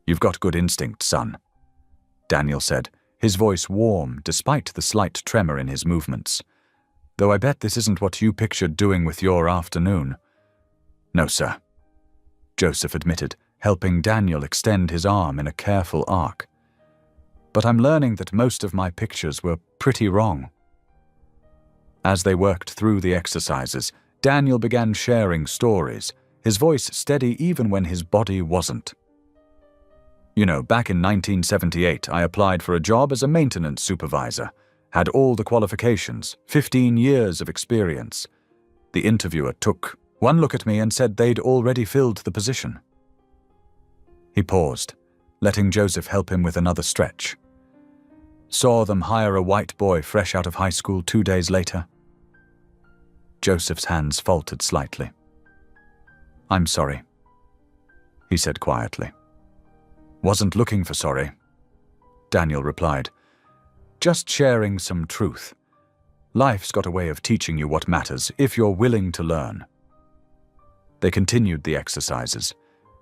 "You've got good instinct, son," Daniel said, his voice warm despite the slight tremor in his movements. "Though I bet this isn't what you pictured doing with your afternoon." "No, sir," Joseph admitted, helping Daniel extend his arm in a careful arc. "But I'm learning that most of my pictures were pretty wrong." As they worked through the exercises, Daniel began sharing stories, his voice steady even when his body wasn't. "You know, back in 1978, I applied for a job as a maintenance supervisor. Had all the qualifications, 15 years of experience. The interviewer took one look at me and said they'd already filled the position." He paused, letting Joseph help him with another stretch. "Saw them hire a white boy fresh out of high school 2 days later." Joseph's hands faltered slightly. "I'm sorry," he said quietly. "Wasn't looking for sorry," Daniel replied. "Just sharing some truth. Life's got a way of teaching you what matters if you're willing to learn." They continued the exercises,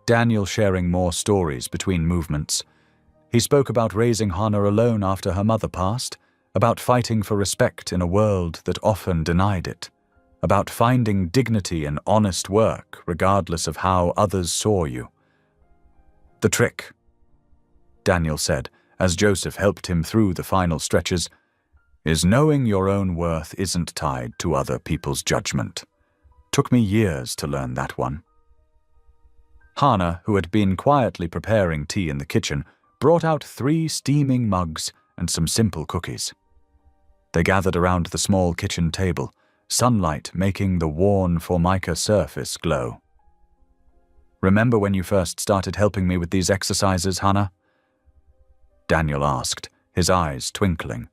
Daniel sharing more stories between movements. He spoke about raising Hannah alone after her mother passed, about fighting for respect in a world that often denied it, about finding dignity in honest work regardless of how others saw you. "The trick," Daniel said, as Joseph helped him through the final stretches, "is knowing your own worth isn't tied to other people's judgment. Took me years to learn that one." Hannah, who had been quietly preparing tea in the kitchen, brought out 3 steaming mugs and some simple cookies. They gathered around the small kitchen table, sunlight making the worn formica surface glow. "Remember when you first started helping me with these exercises, Hannah?" Daniel asked, his eyes twinkling.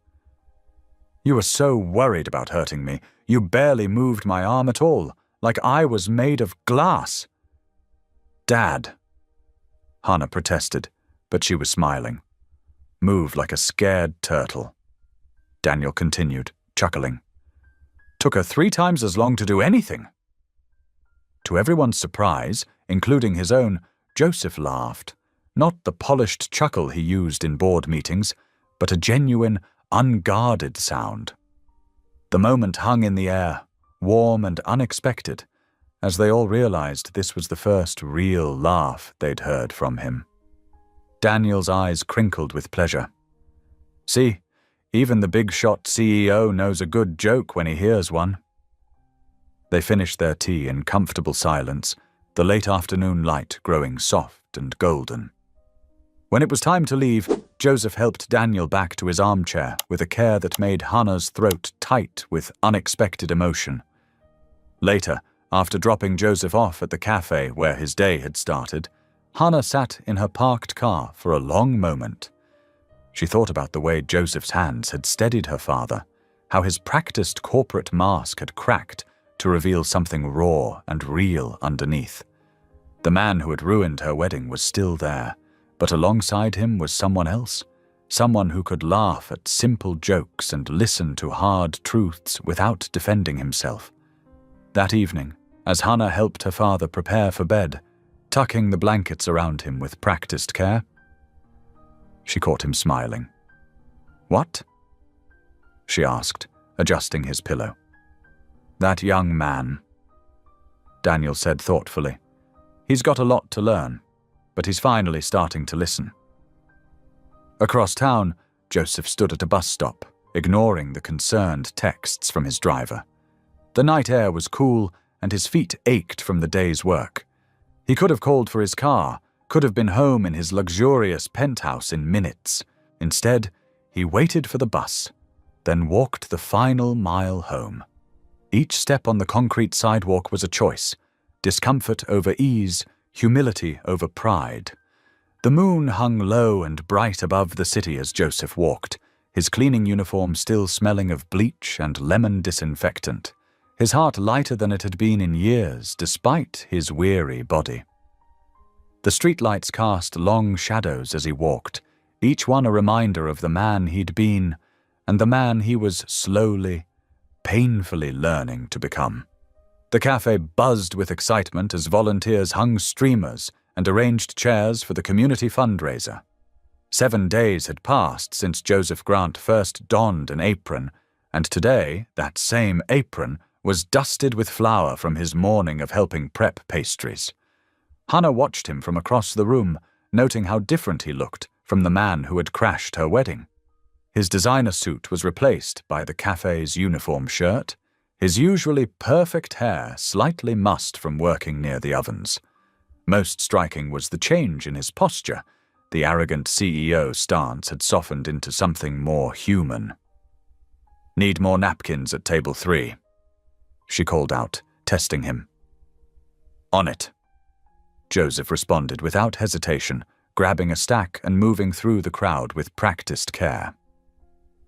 "You were so worried about hurting me, you barely moved my arm at all, like I was made of glass." "Dad," Hannah protested, but she was smiling. "Move like a scared turtle," Daniel continued, chuckling. "Took her 3 times as long to do anything." To everyone's surprise, including his own, Joseph laughed. Not the polished chuckle he used in board meetings, but a genuine, unguarded sound. The moment hung in the air, warm and unexpected, as they all realized this was the first real laugh they'd heard from him. Daniel's eyes crinkled with pleasure. "See, Even the big-shot CEO knows a good joke when he hears one. They finished their tea in comfortable silence, the late afternoon light growing soft and golden. When it was time to leave, Joseph helped Daniel back to his armchair with a care that made Hannah's throat tight with unexpected emotion. Later, after dropping Joseph off at the cafe where his day had started, Hannah sat in her parked car for a long moment. She thought about the way Joseph's hands had steadied her father, how his practiced corporate mask had cracked to reveal something raw and real underneath. The man who had ruined her wedding was still there, but alongside him was someone else, someone who could laugh at simple jokes and listen to hard truths without defending himself. That evening, as Hannah helped her father prepare for bed, tucking the blankets around him with practiced care, she caught him smiling. "What?" she asked, adjusting his pillow. "That young man," Daniel said thoughtfully. "He's got a lot to learn, but he's finally starting to listen." Across town, Joseph stood at a bus stop, ignoring the concerned texts from his driver. The night air was cool, and his feet ached from the day's work. He could have called for his car, could have been home in his luxurious penthouse in minutes. Instead, he waited for the bus, then walked the final mile home. Each step on the concrete sidewalk was a choice: discomfort over ease, humility over pride. The moon hung low and bright above the city as Joseph walked, his cleaning uniform still smelling of bleach and lemon disinfectant, his heart lighter than it had been in years despite his weary body. The streetlights cast long shadows as he walked, each one a reminder of the man he'd been and the man he was slowly, painfully learning to become. The cafe buzzed with excitement as volunteers hung streamers and arranged chairs for the community fundraiser. 7 days had passed since Joseph Grant first donned an apron, and today that same apron was dusted with flour from his morning of helping prep pastries. Hannah watched him from across the room, noting how different he looked from the man who had crashed her wedding. His designer suit was replaced by the cafe's uniform shirt, his usually perfect hair slightly mussed from working near the ovens. Most striking was the change in his posture. The arrogant CEO stance had softened into something more human. "Need more napkins at table 3, she called out, testing him. "On it," Joseph responded without hesitation, grabbing a stack and moving through the crowd with practiced care.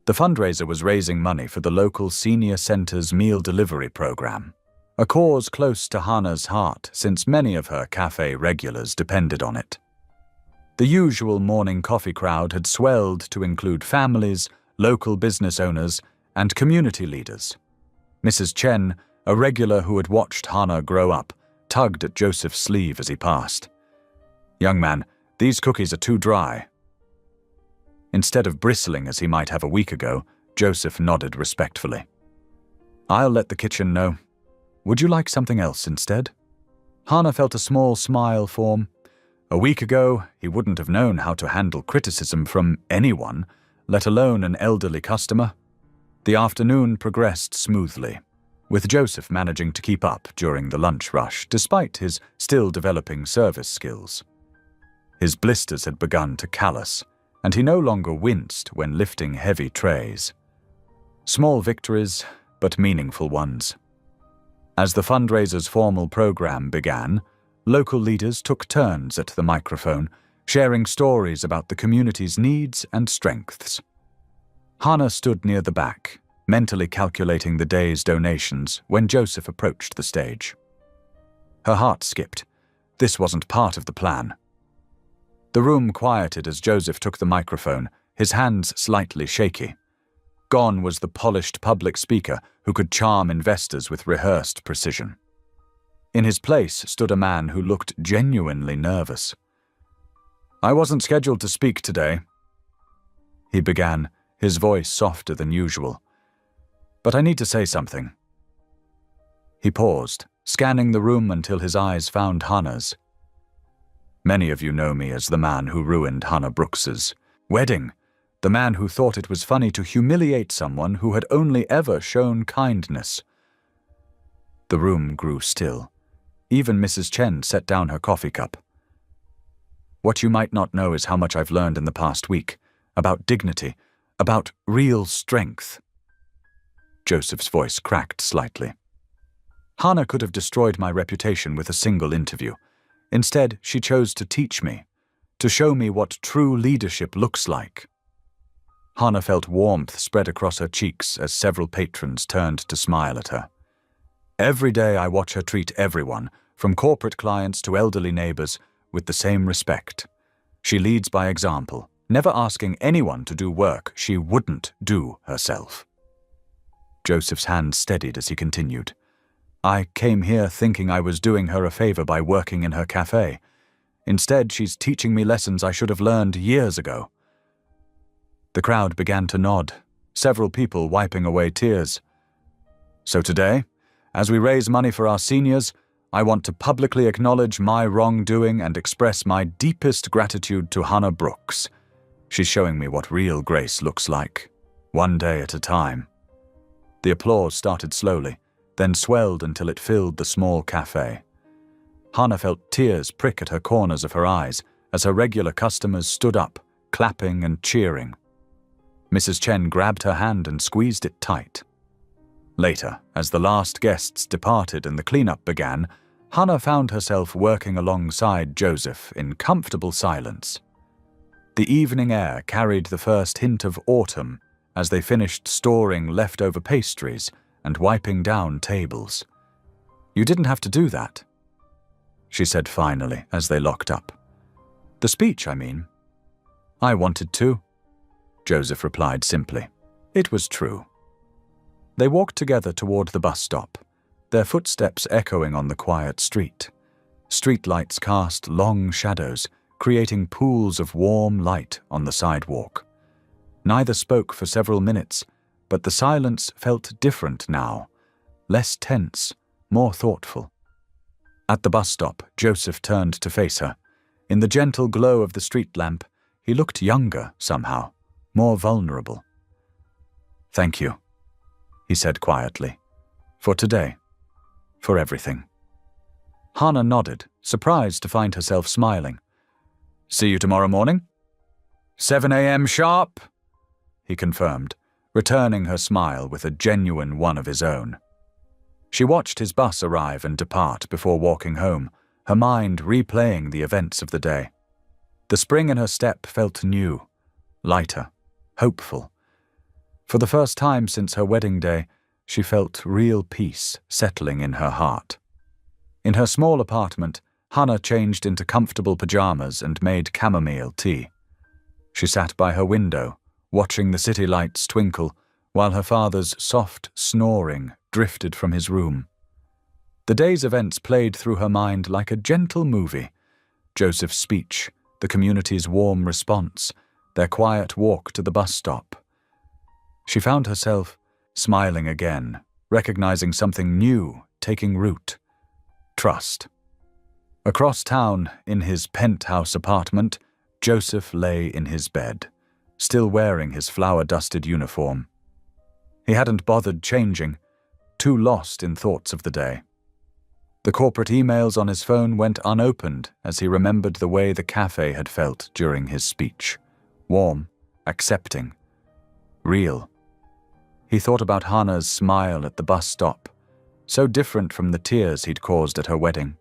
The fundraiser was raising money for the local senior center's meal delivery program, a cause close to Hannah's heart since many of her cafe regulars depended on it. The usual morning coffee crowd had swelled to include families, local business owners, and community leaders. Mrs. Chen, a regular who had watched Hannah grow up, tugged at Joseph's sleeve as he passed. "Young man, these cookies are too dry." Instead of bristling as he might have a week ago, Joseph nodded respectfully. "I'll let the kitchen know. Would you like something else instead?" Hannah felt a small smile form. A week ago, he wouldn't have known how to handle criticism from anyone, let alone an elderly customer. The afternoon progressed smoothly, with Joseph managing to keep up during the lunch rush despite his still developing service skills. His blisters had begun to callous, and he no longer winced when lifting heavy trays. Small victories, but meaningful ones. As the fundraiser's formal program began, local leaders took turns at the microphone, sharing stories about the community's needs and strengths. Hannah stood near the back, mentally calculating the day's donations when Joseph approached the stage. Her heart skipped. This wasn't part of the plan. The room quieted as Joseph took the microphone, his hands slightly shaky. Gone was the polished public speaker who could charm investors with rehearsed precision. In his place stood a man who looked genuinely nervous. "I wasn't scheduled to speak today," he began, his voice softer than usual. "But I need to say something." He paused, scanning the room until his eyes found Hannah's. "Many of you know me as the man who ruined Hannah Brooks's wedding, The man who thought it was funny to humiliate someone who had only ever shown kindness. The room grew still. Even Mrs. Chen set down her coffee cup. What you might not know is how much I've learned in the past week, about dignity, about real strength. Joseph's voice cracked slightly. Hannah could have destroyed my reputation with a single interview. Instead, she chose to teach me, to show me what true leadership looks like. Hannah felt warmth spread across her cheeks as several patrons turned to smile at her. Every day I watch her treat everyone, from corporate clients to elderly neighbors, with the same respect. She leads by example, never asking anyone to do work she wouldn't do herself. Joseph's hand steadied as he continued. I came here thinking I was doing her a favor by working in her cafe. Instead, she's teaching me lessons I should have learned years ago. The crowd began to nod, several people wiping away tears. So today, as we raise money for our seniors, I want to publicly acknowledge my wrongdoing and express my deepest gratitude to Hannah Brooks. She's showing me what real grace looks like, one day at a time. The applause started slowly, then swelled until it filled the small cafe. Hannah felt tears prick at her corners of her eyes as her regular customers stood up, clapping and cheering. Mrs. Chen grabbed her hand and squeezed it tight. Later, as the last guests departed and the cleanup began, Hannah found herself working alongside Joseph in comfortable silence. The evening air carried the first hint of autumn as they finished storing leftover pastries and wiping down tables. You didn't have to do that, she said finally as they locked up. The speech, I mean. I wanted to, Joseph replied simply. It was true. They walked together toward the bus stop, their footsteps echoing on the quiet street. Streetlights cast long shadows, creating pools of warm light on the sidewalk. Neither spoke for several minutes, but the silence felt different now, less tense, more thoughtful. At the bus stop, Joseph turned to face her. In the gentle glow of the street lamp, he looked younger somehow, more vulnerable. Thank you, he said quietly. For today. For everything. Hannah nodded, surprised to find herself smiling. See you tomorrow morning? 7 a.m. sharp, he confirmed, returning her smile with a genuine one of his own. She watched his bus arrive and depart before walking home, her mind replaying the events of the day. The spring in her step felt new, lighter, hopeful. For the first time since her wedding day, she felt real peace settling in her heart. In her small apartment, Hannah changed into comfortable pajamas and made chamomile tea. She sat by her window, watching the city lights twinkle, while her father's soft snoring drifted from his room. The day's events played through her mind like a gentle movie. Joseph's speech, the community's warm response, their quiet walk to the bus stop. She found herself smiling again, recognizing something new taking root. Trust. Across town, in his penthouse apartment, Joseph lay in his bed, still wearing his flour-dusted uniform. He hadn't bothered changing, too lost in thoughts of the day. The corporate emails on his phone went unopened as he remembered the way the cafe had felt during his speech. Warm, accepting, real. He thought about Hannah's smile at the bus stop, so different from the tears he'd caused at her wedding.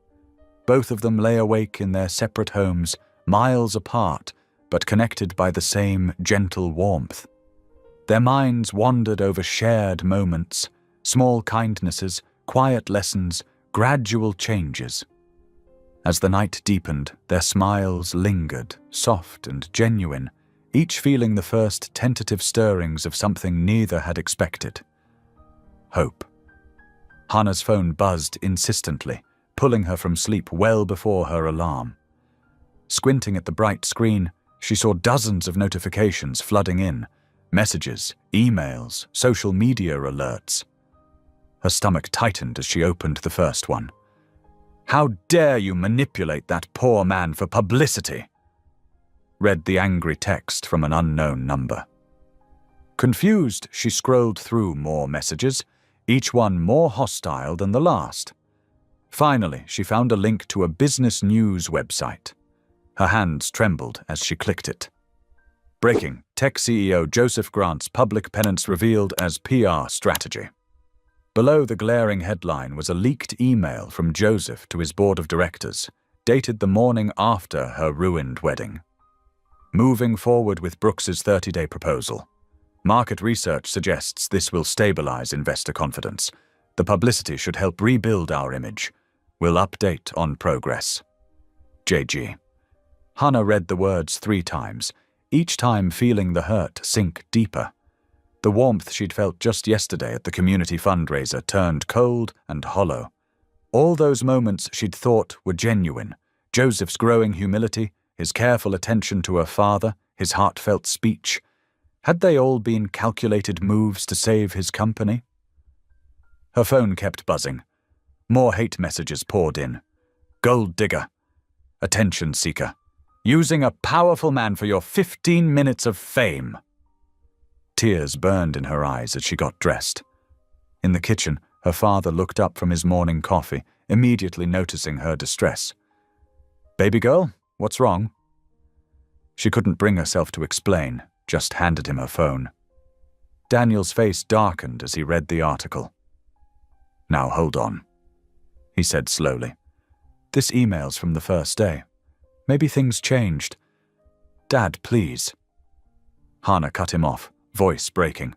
Both of them lay awake in their separate homes, miles apart, but connected by the same gentle warmth. Their minds wandered over shared moments, small kindnesses, quiet lessons, gradual changes. As the night deepened, their smiles lingered, soft and genuine, each feeling the first tentative stirrings of something neither had expected. Hope. Hannah's phone buzzed insistently, pulling her from sleep well before her alarm. Squinting at the bright screen, she saw dozens of notifications flooding in, messages, emails, social media alerts. Her stomach tightened as she opened the first one. "How dare you manipulate that poor man for publicity?" read the angry text from an unknown number. Confused, she scrolled through more messages, each one more hostile than the last. Finally, she found a link to a business news website. Her hands trembled as she clicked it. Breaking: Tech CEO Joseph Grant's public penance revealed as PR strategy. Below the glaring headline was a leaked email from Joseph to his board of directors, dated the morning after her ruined wedding. Moving forward with Brooks's 30-day proposal. Market research suggests this will stabilize investor confidence. The publicity should help rebuild our image. We'll update on progress. JG. Hannah read the words 3 times, each time feeling the hurt sink deeper. The warmth she'd felt just yesterday at the community fundraiser turned cold and hollow. All those moments she'd thought were genuine, Joseph's growing humility, his careful attention to her father, his heartfelt speech, had they all been calculated moves to save his company? Her phone kept buzzing. More hate messages poured in. Gold digger. Attention seeker. Using a powerful man for your 15 minutes of fame. Tears burned in her eyes as she got dressed. In the kitchen, her father looked up from his morning coffee, immediately noticing her distress. "Baby girl, what's wrong?" She couldn't bring herself to explain, just handed him her phone. Daniel's face darkened as he read the article. "Now hold on," he said slowly. "This email's from the first day. Maybe things changed. Dad, please." Hannah cut him off, voice breaking.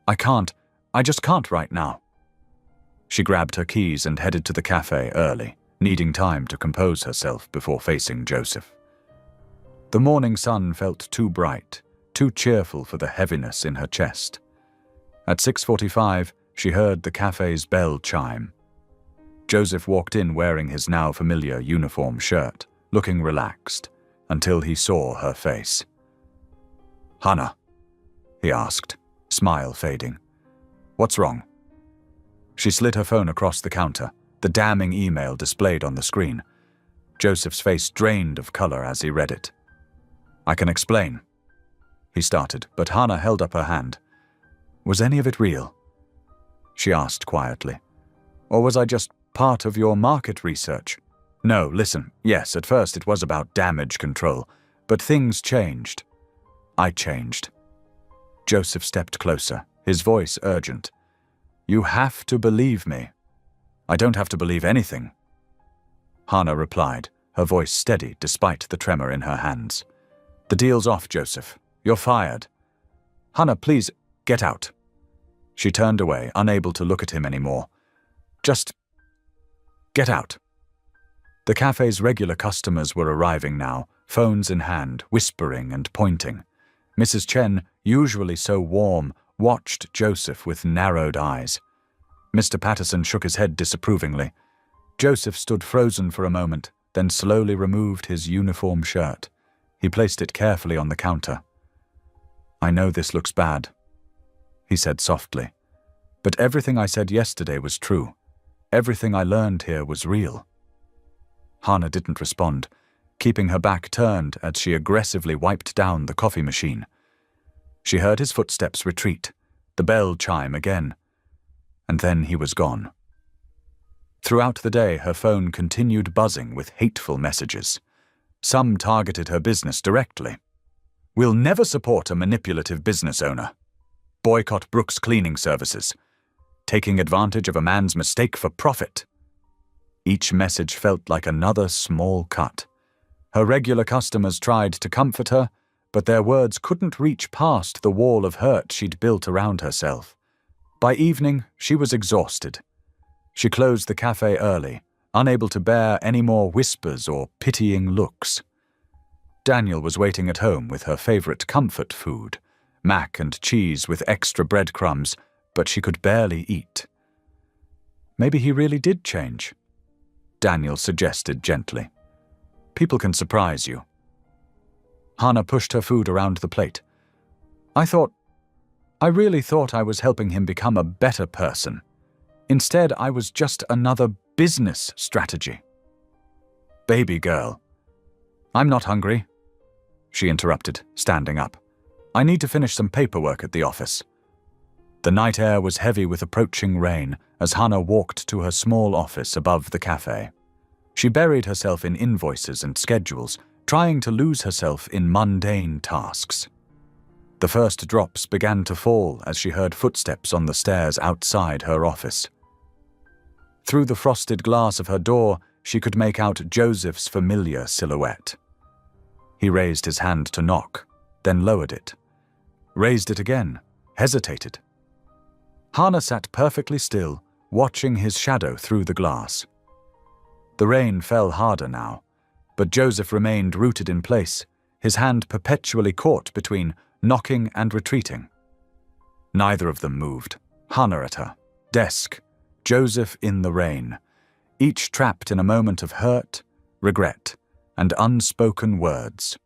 I just can't right now." She grabbed her keys and headed to the cafe early, needing time to compose herself before facing Joseph. The morning sun felt too bright, too cheerful for the heaviness in her chest. At 6:45, she heard the cafe's bell chime. Joseph walked in wearing his now familiar uniform shirt, looking relaxed, until he saw her face. "Hannah," he asked, smile fading. "What's wrong?" She slid her phone across the counter, the damning email displayed on the screen. Joseph's face drained of color as he read it. "I can explain," he started, but Hannah held up her hand. "Was any of it real?" she asked quietly. "Or was I just part of your market research?" "No, listen, yes, at first it was about damage control, but things changed. I changed." Joseph stepped closer, his voice urgent. "You have to believe me." "I don't have to believe anything," Hannah replied, her voice steady despite the tremor in her hands. "The deal's off, Joseph. You're fired." "Hannah, please, get out." She turned away, unable to look at him anymore. "Just get out." The cafe's regular customers were arriving now, phones in hand, whispering and pointing. Mrs. Chen, usually so warm, watched Joseph with narrowed eyes. Mr. Patterson shook his head disapprovingly. Joseph stood frozen for a moment, then slowly removed his uniform shirt. He placed it carefully on the counter. "I know this looks bad," he said softly, "but everything I said yesterday was true. Everything I learned here was real." Hannah didn't respond, keeping her back turned as she aggressively wiped down the coffee machine. She heard his footsteps retreat, the bell chime again, and then he was gone. Throughout the day, her phone continued buzzing with hateful messages. Some targeted her business directly. "We'll never support a manipulative business owner." "Boycott Brooks Cleaning Services." "Taking advantage of a man's mistake for profit." Each message felt like another small cut. Her regular customers tried to comfort her, but their words couldn't reach past the wall of hurt she'd built around herself. By evening, she was exhausted. She closed the cafe early, unable to bear any more whispers or pitying looks. Daniel was waiting at home with her favorite comfort food, mac and cheese with extra breadcrumbs, but she could barely eat. Maybe he really did change, Daniel suggested gently. "People can surprise you." Hannah pushed her food around the plate. I really thought I was helping him become a better person. Instead, I was just another business strategy." "Baby girl." "I'm not hungry," she interrupted, standing up. I need to finish some paperwork at the office." The night air was heavy with approaching rain as Hannah walked to her small office above the cafe. She buried herself in invoices and schedules, trying to lose herself in mundane tasks. The first drops began to fall as she heard footsteps on the stairs outside her office. Through the frosted glass of her door, she could make out Joseph's familiar silhouette. He raised his hand to knock, then lowered it. Raised it again, hesitated. Hannah sat perfectly still, watching his shadow through the glass. The rain fell harder now, but Joseph remained rooted in place, his hand perpetually caught between knocking and retreating. Neither of them moved. Hannah at her desk, Joseph in the rain, each trapped in a moment of hurt, regret, and unspoken words.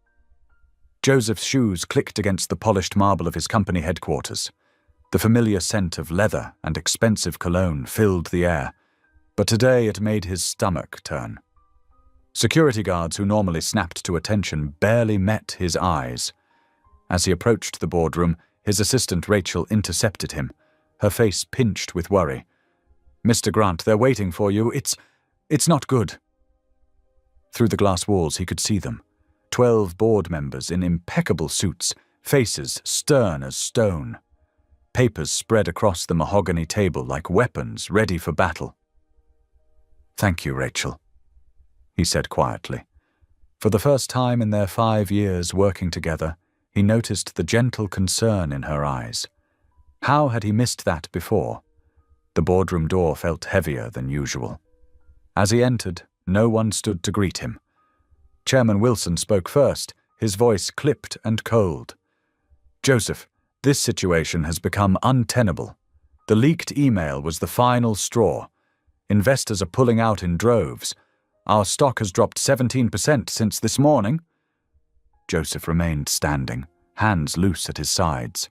Joseph's shoes clicked against the polished marble of his company headquarters. The familiar scent of leather and expensive cologne filled the air, but today it made his stomach turn. Security guards who normally snapped to attention barely met his eyes. As he approached the boardroom, his assistant Rachel intercepted him, her face pinched with worry. "Mr. Grant, they're waiting for you. It's not good." Through the glass walls he could see them. 12 board members in impeccable suits, faces stern as stone. Papers spread across the mahogany table like weapons ready for battle. "Thank you, Rachel," he said quietly. For the first time in their 5 years working together, he noticed the gentle concern in her eyes. How had he missed that before? The boardroom door felt heavier than usual. As he entered, no one stood to greet him. Chairman Wilson spoke first, his voice clipped and cold. "Joseph, this situation has become untenable. The leaked email was the final straw. Investors are pulling out in droves. Our stock has dropped 17% since this morning." Joseph remained standing, hands loose at his sides.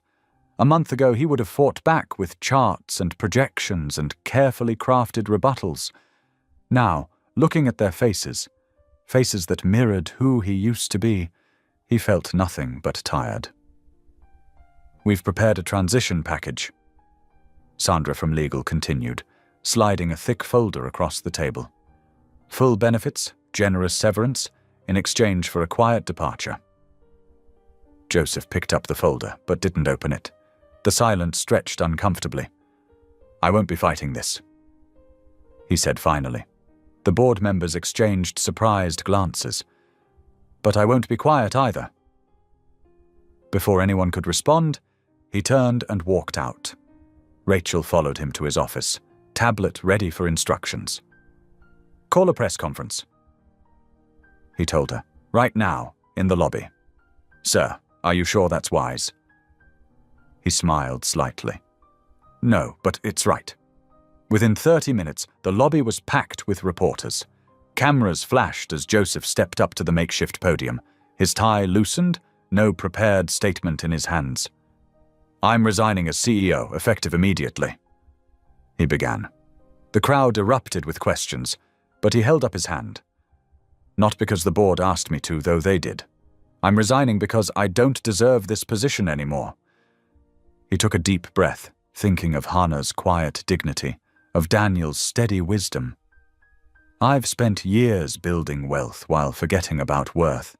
A month ago he would have fought back with charts and projections and carefully crafted rebuttals. Now, looking at their faces that mirrored who he used to be, he felt nothing but tired. "We've prepared a transition package," Sandra from legal continued, sliding a thick folder across the table. "Full benefits, generous severance, in exchange for a quiet departure." Joseph picked up the folder, but didn't open it. The silence stretched uncomfortably. "I won't be fighting this," he said finally. The board members exchanged surprised glances. "But I won't be quiet either." Before anyone could respond, he turned and walked out. Rachel followed him to his office, tablet ready for instructions. "Call a press conference," he told her. "Right now, in the lobby." "Sir, are you sure that's wise?" He smiled slightly. "No, but it's right." Within 30 minutes, the lobby was packed with reporters. Cameras flashed as Joseph stepped up to the makeshift podium, his tie loosened, no prepared statement in his hands. "I'm resigning as CEO, effective immediately," he began. The crowd erupted with questions, but he held up his hand. "Not because the board asked me to, though they did. I'm resigning because I don't deserve this position anymore." He took a deep breath, thinking of Hannah's quiet dignity, of Daniel's steady wisdom. "I've spent years building wealth while forgetting about worth.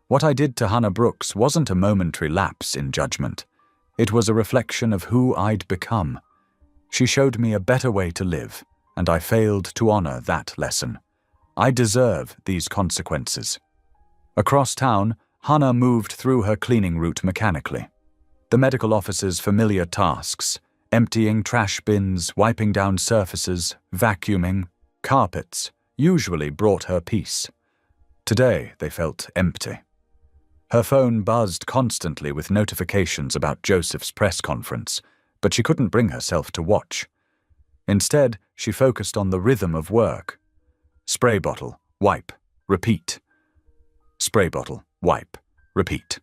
What I did to Hannah Brooks wasn't a momentary lapse in judgment. It was a reflection of who I'd become. She showed me a better way to live, and I failed to honor that lesson. I deserve these consequences." Across town, Hannah moved through her cleaning route mechanically. The medical officer's familiar tasks, emptying trash bins, wiping down surfaces, vacuuming, carpets, usually brought her peace. Today they felt empty. Her phone buzzed constantly with notifications about Joseph's press conference, but she couldn't bring herself to watch. Instead, she focused on the rhythm of work. Spray bottle, wipe, repeat. Spray bottle, wipe, repeat.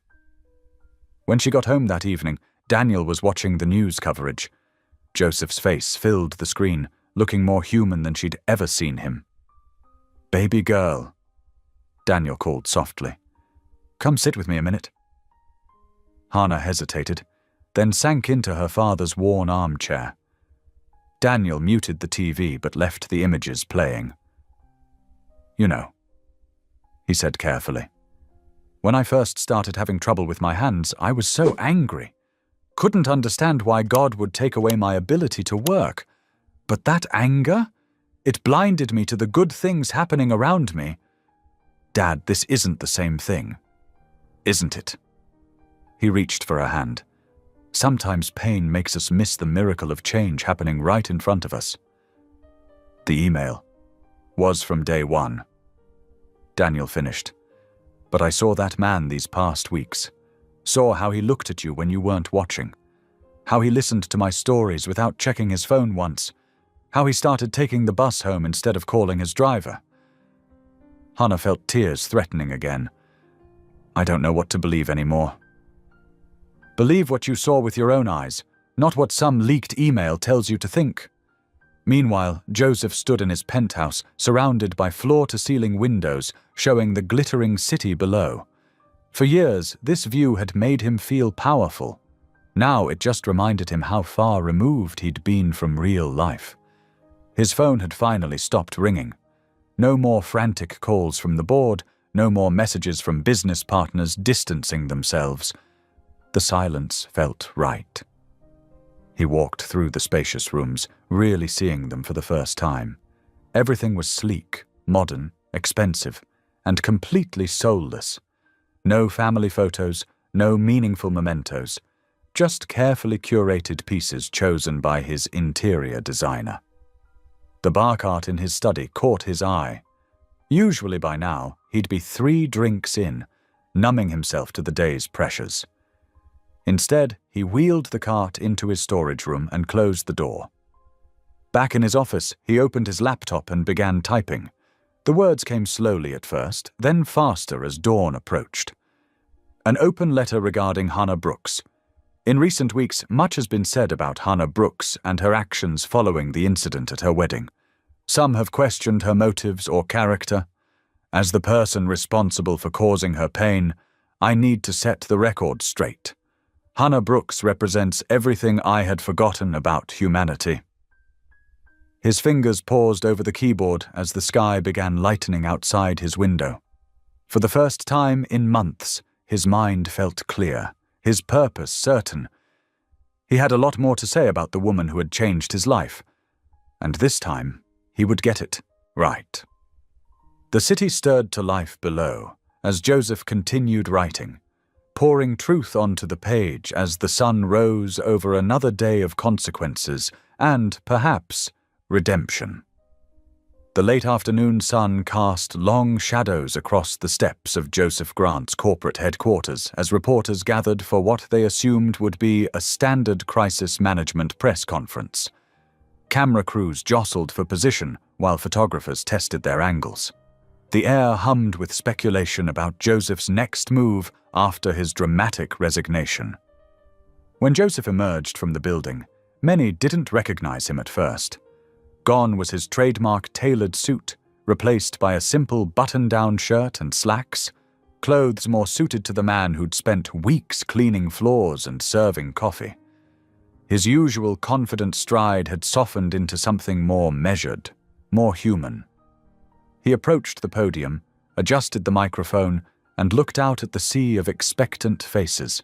When she got home that evening, Daniel was watching the news coverage. Joseph's face filled the screen, looking more human than she'd ever seen him. "Baby girl," Daniel called softly. "Come sit with me a minute." Hannah hesitated, then sank into her father's worn armchair. Daniel muted the TV but left the images playing. "You know," he said carefully, "when I first started having trouble with my hands, I was so angry. Couldn't understand why God would take away my ability to work. But that anger? It blinded me to the good things happening around me. Dad, this isn't the same thing, isn't it?" He reached for her hand. Sometimes pain makes us miss the miracle of change happening right in front of us. "The email was from day one," Daniel finished. "But I saw that man these past weeks. Saw how he looked at you when you weren't watching. How he listened to my stories without checking his phone once. How he started taking the bus home instead of calling his driver." Hannah felt tears threatening again. "I don't know what to believe anymore." "Believe what you saw with your own eyes, not what some leaked email tells you to think." Meanwhile, Joseph stood in his penthouse, surrounded by floor-to-ceiling windows, showing the glittering city below. For years, this view had made him feel powerful. Now it just reminded him how far removed he'd been from real life. His phone had finally stopped ringing. No more frantic calls from the board, no more messages from business partners distancing themselves. The silence felt right. He walked through the spacious rooms, really seeing them for the first time. Everything was sleek, modern, expensive, and completely soulless. No family photos, no meaningful mementos, just carefully curated pieces chosen by his interior designer. The bar cart in his study caught his eye. Usually by now, he'd be 3 drinks in, numbing himself to the day's pressures. Instead, he wheeled the cart into his storage room and closed the door. Back in his office, he opened his laptop and began typing. The words came slowly at first, then faster as dawn approached. An open letter regarding Hannah Brooks. In recent weeks, much has been said about Hannah Brooks and her actions following the incident at her wedding. Some have questioned her motives or character. As the person responsible for causing her pain, I need to set the record straight. Hannah Brooks represents everything I had forgotten about humanity. His fingers paused over the keyboard as the sky began lightening outside his window. For the first time in months, his mind felt clear, his purpose certain. He had a lot more to say about the woman who had changed his life, and this time he would get it right. The city stirred to life below as Joseph continued writing, pouring truth onto the page as the sun rose over another day of consequences and, perhaps, redemption. The late afternoon sun cast long shadows across the steps of Joseph Grant's corporate headquarters as reporters gathered for what they assumed would be a standard crisis management press conference. Camera crews jostled for position while photographers tested their angles. The air hummed with speculation about Joseph's next move after his dramatic resignation. When Joseph emerged from the building, many didn't recognize him at first. Gone was his trademark tailored suit, replaced by a simple button-down shirt and slacks, clothes more suited to the man who'd spent weeks cleaning floors and serving coffee. His usual confident stride had softened into something more measured, more human. He approached the podium, adjusted the microphone, and looked out at the sea of expectant faces.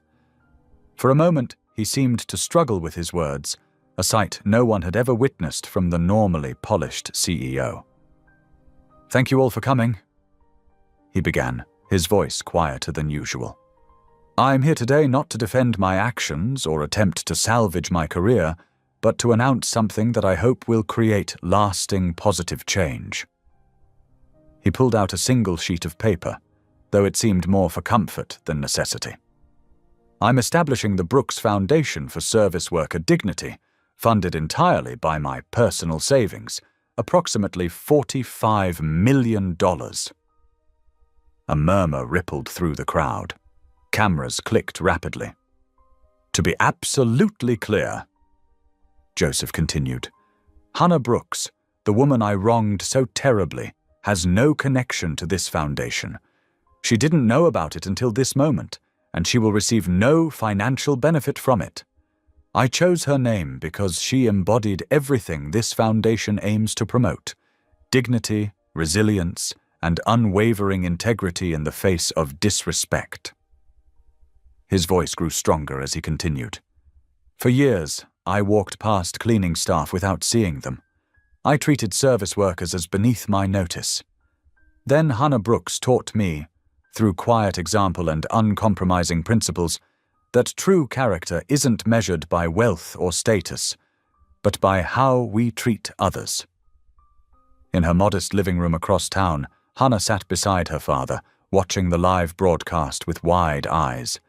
For a moment, he seemed to struggle with his words, a sight no one had ever witnessed from the normally polished CEO. "Thank you all for coming," he began, his voice quieter than usual. "I'm here today not to defend my actions or attempt to salvage my career, but to announce something that I hope will create lasting positive change." He pulled out a single sheet of paper, though it seemed more for comfort than necessity. "I'm establishing the Brooks Foundation for Service Worker Dignity, funded entirely by my personal savings, approximately $45 million. A murmur rippled through the crowd. Cameras clicked rapidly. "To be absolutely clear," Joseph continued, "Hannah Brooks, the woman I wronged so terribly, has no connection to this foundation. She didn't know about it until this moment, and she will receive no financial benefit from it. I chose her name because she embodied everything this foundation aims to promote: dignity, resilience, and unwavering integrity in the face of disrespect. His voice grew stronger as he continued. For years, I walked past cleaning staff without seeing them. I treated service workers as beneath my notice. Then Hannah Brooks taught me, through quiet example and uncompromising principles, that true character isn't measured by wealth or status, but by how we treat others. In her modest living room across town, Hannah sat beside her father, watching the live broadcast with wide eyes.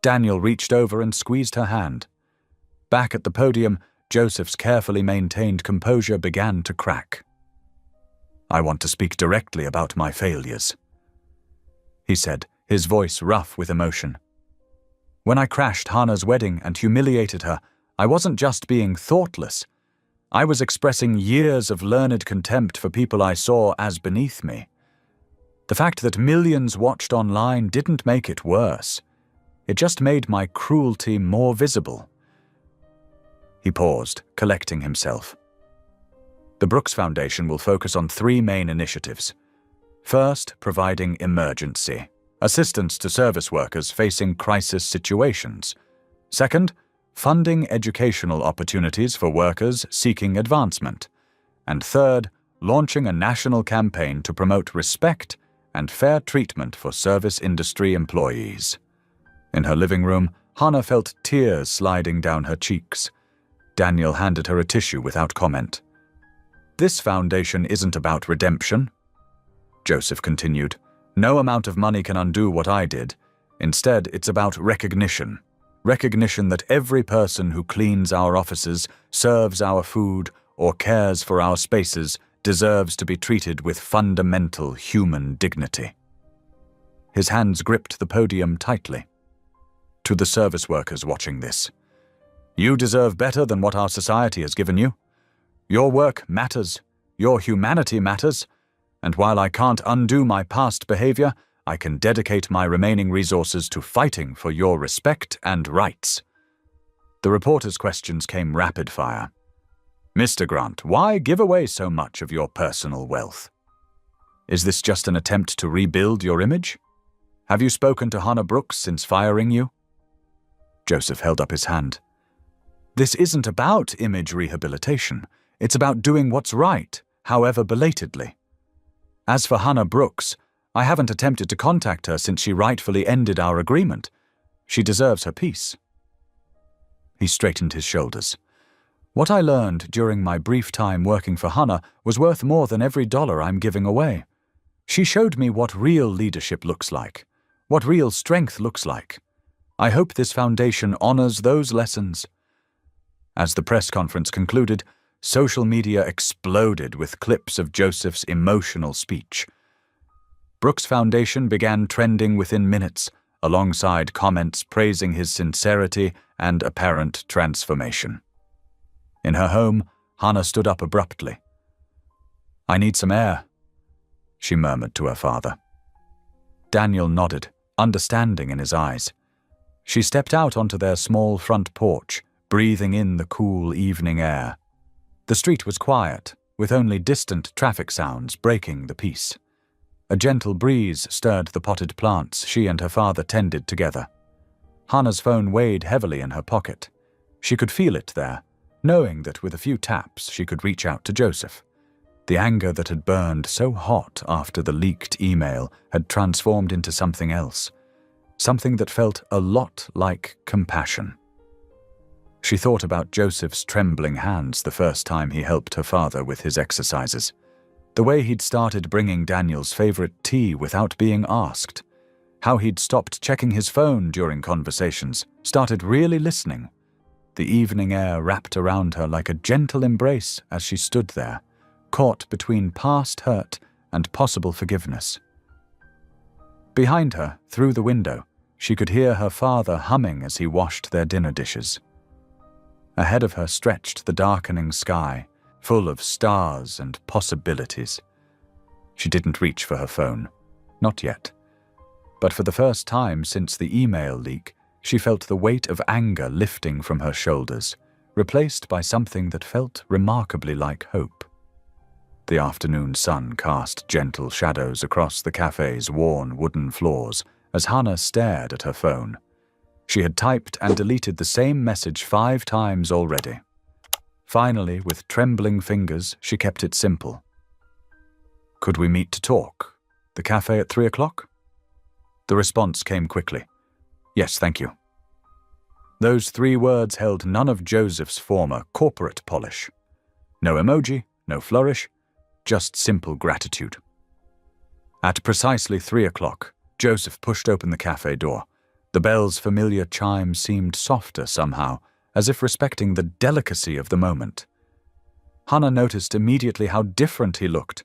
Daniel reached over and squeezed her hand. Back at the podium, Joseph's carefully maintained composure began to crack. "I want to speak directly about my failures," he said, his voice rough with emotion. "When I crashed Hannah's wedding and humiliated her, I wasn't just being thoughtless. I was expressing years of learned contempt for people I saw as beneath me. The fact that millions watched online didn't make it worse. It just made my cruelty more visible." He paused, collecting himself. The Brooks Foundation will focus on 3 main initiatives. First, providing emergency assistance to service workers facing crisis situations. Second, funding educational opportunities for workers seeking advancement. And third, launching a national campaign to promote respect and fair treatment for service industry employees. In her living room, Hannah felt tears sliding down her cheeks. Daniel handed her a tissue without comment. "This foundation isn't about redemption," Joseph continued. "No amount of money can undo what I did. Instead, it's about recognition. Recognition that every person who cleans our offices, serves our food, or cares for our spaces deserves to be treated with fundamental human dignity." His hands gripped the podium tightly. "To the service workers watching this, you deserve better than what our society has given you. Your work matters, your humanity matters, and while I can't undo my past behavior, I can dedicate my remaining resources to fighting for your respect and rights." The reporter's questions came rapid fire. "Mr. Grant, why give away so much of your personal wealth? Is this just an attempt to rebuild your image? Have you spoken to Hannah Brooks since firing you?" Joseph held up his hand. "This isn't about image rehabilitation. It's about doing what's right, however belatedly. As for Hannah Brooks, I haven't attempted to contact her since she rightfully ended our agreement. She deserves her peace." He straightened his shoulders. "What I learned during my brief time working for Hannah was worth more than every dollar I'm giving away. She showed me what real leadership looks like, what real strength looks like. I hope this foundation honors those lessons." As the press conference concluded, social media exploded with clips of Joseph's emotional speech. Brooks Foundation began trending within minutes, alongside comments praising his sincerity and apparent transformation. In her home, Hannah stood up abruptly. "I need some air," she murmured to her father. Daniel nodded, understanding in his eyes. She stepped out onto their small front porch, breathing in the cool evening air. The street was quiet, with only distant traffic sounds breaking the peace. A gentle breeze stirred the potted plants she and her father tended together. Hannah's phone weighed heavily in her pocket. She could feel it there, knowing that with a few taps she could reach out to Joseph. The anger that had burned so hot after the leaked email had transformed into something else, something that felt a lot like compassion. She thought about Joseph's trembling hands the first time he helped her father with his exercises, the way he'd started bringing Daniel's favorite tea without being asked, how he'd stopped checking his phone during conversations, started really listening. The evening air wrapped around her like a gentle embrace as she stood there, caught between past hurt and possible forgiveness. Behind her, through the window, she could hear her father humming as he washed their dinner dishes. Ahead of her stretched the darkening sky, full of stars and possibilities. She didn't reach for her phone. Not yet. But for the first time since the email leak, she felt the weight of anger lifting from her shoulders, replaced by something that felt remarkably like hope. The afternoon sun cast gentle shadows across the cafe's worn wooden floors as Hannah stared at her phone. She had typed and deleted the same message 5 times already. Finally, with trembling fingers, she kept it simple. "Could we meet to talk? The cafe at 3 o'clock?" The response came quickly. "Yes, thank you." Those 3 words held none of Joseph's former corporate polish. No emoji, no flourish, just simple gratitude. At precisely 3 o'clock, Joseph pushed open the cafe door. The bell's familiar chime seemed softer somehow, as if respecting the delicacy of the moment. Hannah noticed immediately how different he looked.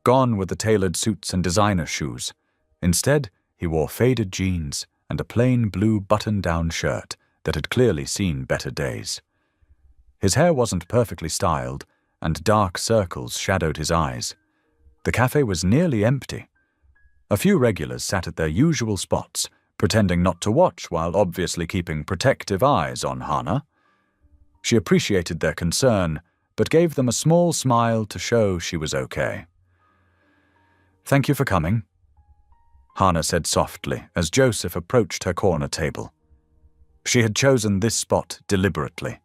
Gone were the tailored suits and designer shoes. Instead, he wore faded jeans and a plain blue button-down shirt that had clearly seen better days. His hair wasn't perfectly styled, and dark circles shadowed his eyes. The cafe was nearly empty. A few regulars sat at their usual spots, pretending not to watch while obviously keeping protective eyes on Hannah. She appreciated their concern, but gave them a small smile to show she was okay. "Thank you for coming," Hannah said softly as Joseph approached her corner table. She had chosen this spot deliberately,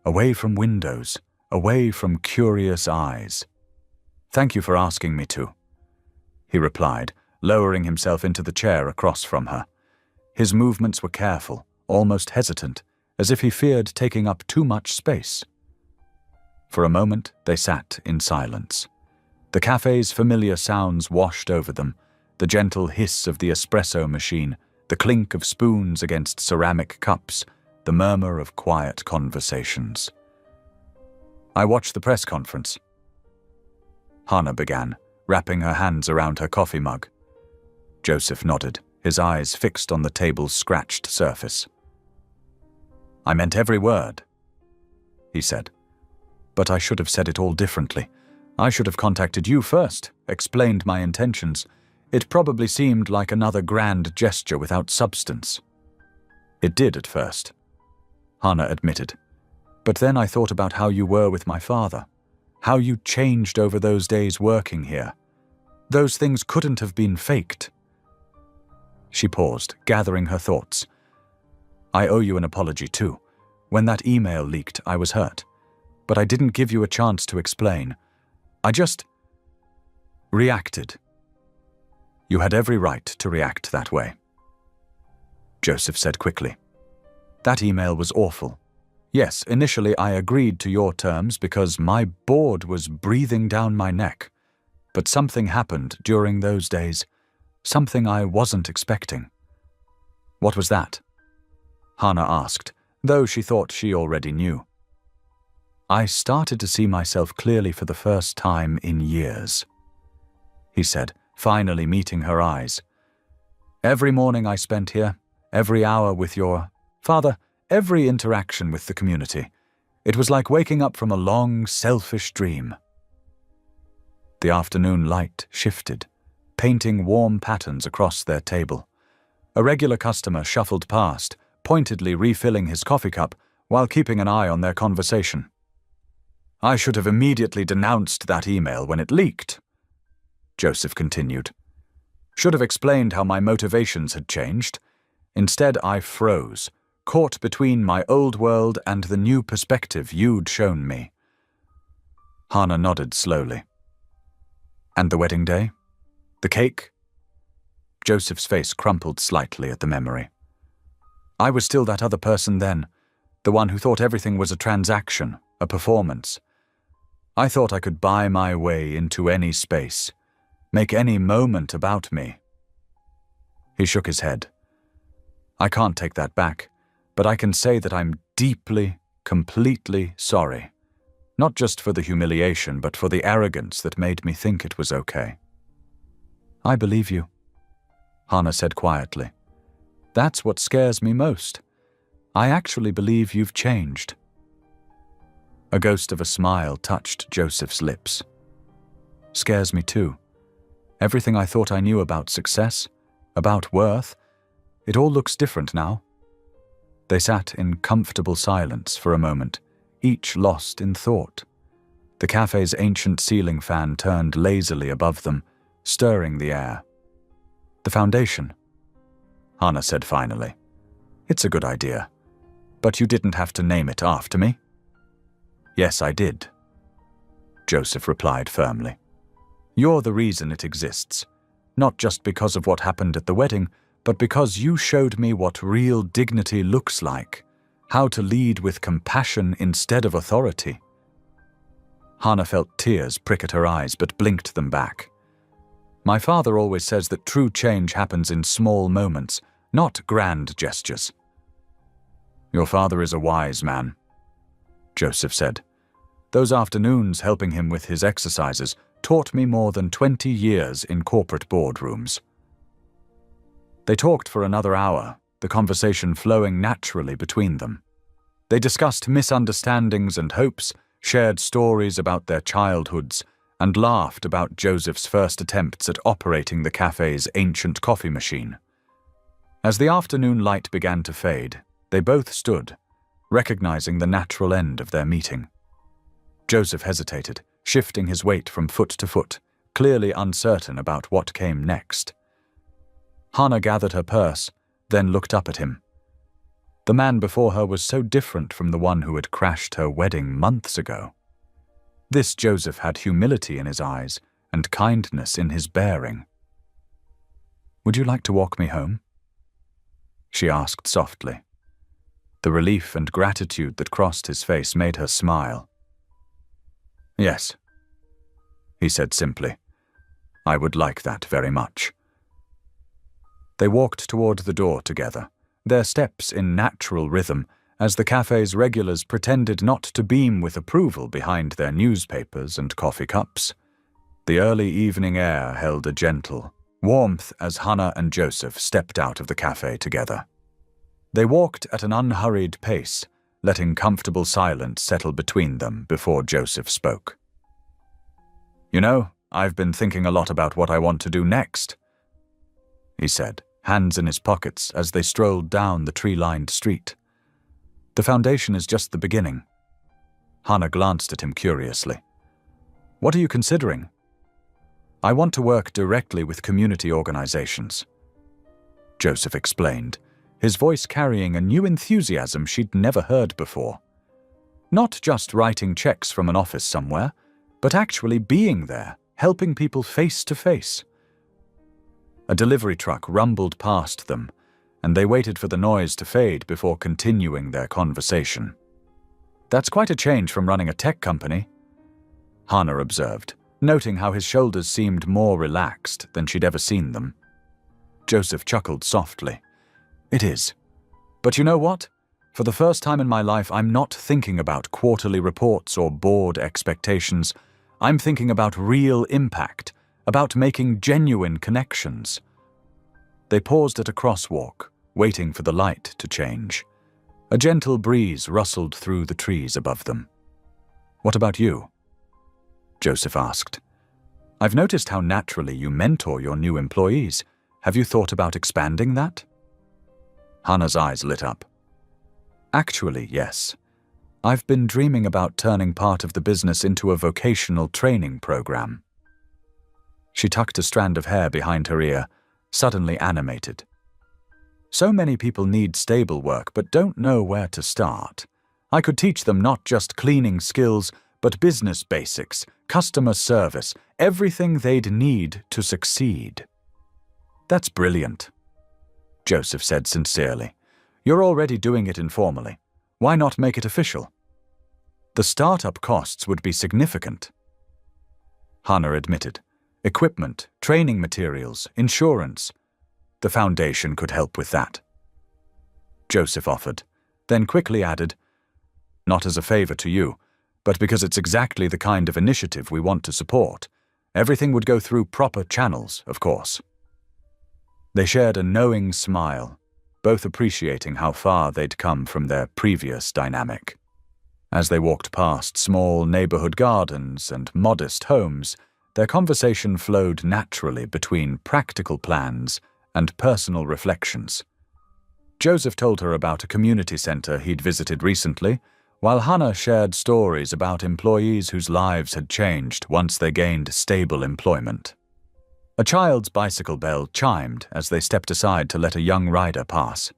away from windows, away from curious eyes. "Thank you for asking me to," he replied, lowering himself into the chair across from her. His movements were careful, almost hesitant, as if he feared taking up too much space. For a moment, they sat in silence. The cafe's familiar sounds washed over them, the gentle hiss of the espresso machine, the clink of spoons against ceramic cups, the murmur of quiet conversations. "I watched the press conference," Hannah began, wrapping her hands around her coffee mug. Joseph nodded, his eyes fixed on the table's scratched surface. "I meant every word," he said. "But I should have said it all differently. I should have contacted you first, explained my intentions. It probably seemed like another grand gesture without substance." "It did at first," Hannah admitted. "But then I thought about how you were with my father, how you changed over those days working here. Those things couldn't have been faked." She paused, gathering her thoughts. "I owe you an apology too. When that email leaked, I was hurt. But I didn't give you a chance to explain. I just reacted. You had every right to react that way," Joseph said quickly. "That email was awful. Yes, initially I agreed to your terms because my board was breathing down my neck. But something happened during those days, something I wasn't expecting." "What was that?" Hannah asked, though she thought she already knew. "I started to see myself clearly for the first time in years," he said, finally meeting her eyes. "Every morning I spent here, every hour with your father, every interaction with the community. It was like waking up from a long, selfish dream." The afternoon light shifted, painting warm patterns across their table. A regular customer shuffled past, pointedly refilling his coffee cup while keeping an eye on their conversation. "I should have immediately denounced that email when it leaked," Joseph continued. "Should have explained how my motivations had changed. Instead, I froze, caught between my old world and the new perspective you'd shown me." Hannah nodded slowly. "And the wedding day? The cake?" Joseph's face crumpled slightly at the memory. "I was still that other person then, the one who thought everything was a transaction, a performance. I thought I could buy my way into any space, make any moment about me." He shook his head. "I can't take that back, but I can say that I'm deeply, completely sorry. Not just for the humiliation, but for the arrogance that made me think it was okay." "I believe you," Hannah said quietly. "That's what scares me most. I actually believe you've changed." A ghost of a smile touched Joseph's lips. "Scares me too. Everything I thought I knew about success, about worth. It all looks different now. They sat in comfortable silence for a moment, each lost in thought. The cafe's ancient ceiling fan turned lazily above them, stirring the air. "The foundation," Hannah said finally. "It's a good idea. But you didn't have to name it after me." "Yes, I did," Joseph replied firmly. "You're the reason it exists, not just because of what happened at the wedding, but because you showed me what real dignity looks like, how to lead with compassion instead of authority." Hannah felt tears prick at her eyes but blinked them back. "My father always says that true change happens in small moments, not grand gestures." "Your father is a wise man," Joseph said. "Those afternoons helping him with his exercises taught me more than 20 years in corporate boardrooms." They talked for another hour, the conversation flowing naturally between them. They discussed misunderstandings and hopes, shared stories about their childhoods, and laughed about Joseph's first attempts at operating the cafe's ancient coffee machine. As the afternoon light began to fade, they both stood, recognizing the natural end of their meeting. Joseph hesitated, shifting his weight from foot to foot, clearly uncertain about what came next. Hannah gathered her purse, then looked up at him. The man before her was so different from the one who had crashed her wedding months ago. This Joseph had humility in his eyes and kindness in his bearing. "Would you like to walk me home?" she asked softly. The relief and gratitude that crossed his face made her smile. "Yes," he said simply. "I would like that very much." They walked toward the door together, their steps in natural rhythm, as the cafe's regulars pretended not to beam with approval behind their newspapers and coffee cups. The early evening air held a gentle warmth as Hannah and Joseph stepped out of the cafe together. They walked at an unhurried pace, letting comfortable silence settle between them before Joseph spoke. "You know, I've been thinking a lot about what I want to do next," he said, hands in his pockets as they strolled down the tree-lined street. "The foundation is just the beginning." Hannah glanced at him curiously. "What are you considering?" "I want to work directly with community organizations," Joseph explained, his voice carrying a new enthusiasm she'd never heard before. Not just writing checks from an office somewhere, but actually being there, helping people face to face. A delivery truck rumbled past them, and they waited for the noise to fade before continuing their conversation. "That's quite a change from running a tech company," Hannah observed, noting how his shoulders seemed more relaxed than she'd ever seen them. Joseph chuckled softly. "It is. But you know what? For the first time in my life, I'm not thinking about quarterly reports or board expectations. I'm thinking about real impact, about making genuine connections." They paused at a crosswalk, waiting for the light to change. A gentle breeze rustled through the trees above them. "What about you?" Joseph asked. "I've noticed how naturally you mentor your new employees. Have you thought about expanding that?" Hannah's eyes lit up. "Actually, yes. I've been dreaming about turning part of the business into a vocational training program." She tucked a strand of hair behind her ear, suddenly animated. "So many people need stable work but don't know where to start. I could teach them not just cleaning skills, but business basics, customer service, everything they'd need to succeed." "That's brilliant," Joseph said sincerely. "You're already doing it informally. Why not make it official?" "The startup costs would be significant," Hannah admitted. "Equipment, training materials, insurance. The foundation could help with that," Joseph offered, then quickly added, "Not as a favor to you, but because it's exactly the kind of initiative we want to support. Everything would go through proper channels, of course." They shared a knowing smile, both appreciating how far they'd come from their previous dynamic. As they walked past small neighborhood gardens and modest homes, their conversation flowed naturally between practical plans and personal reflections. Joseph told her about a community center he'd visited recently, while Hannah shared stories about employees whose lives had changed once they gained stable employment. A child's bicycle bell chimed as they stepped aside to let a young rider pass.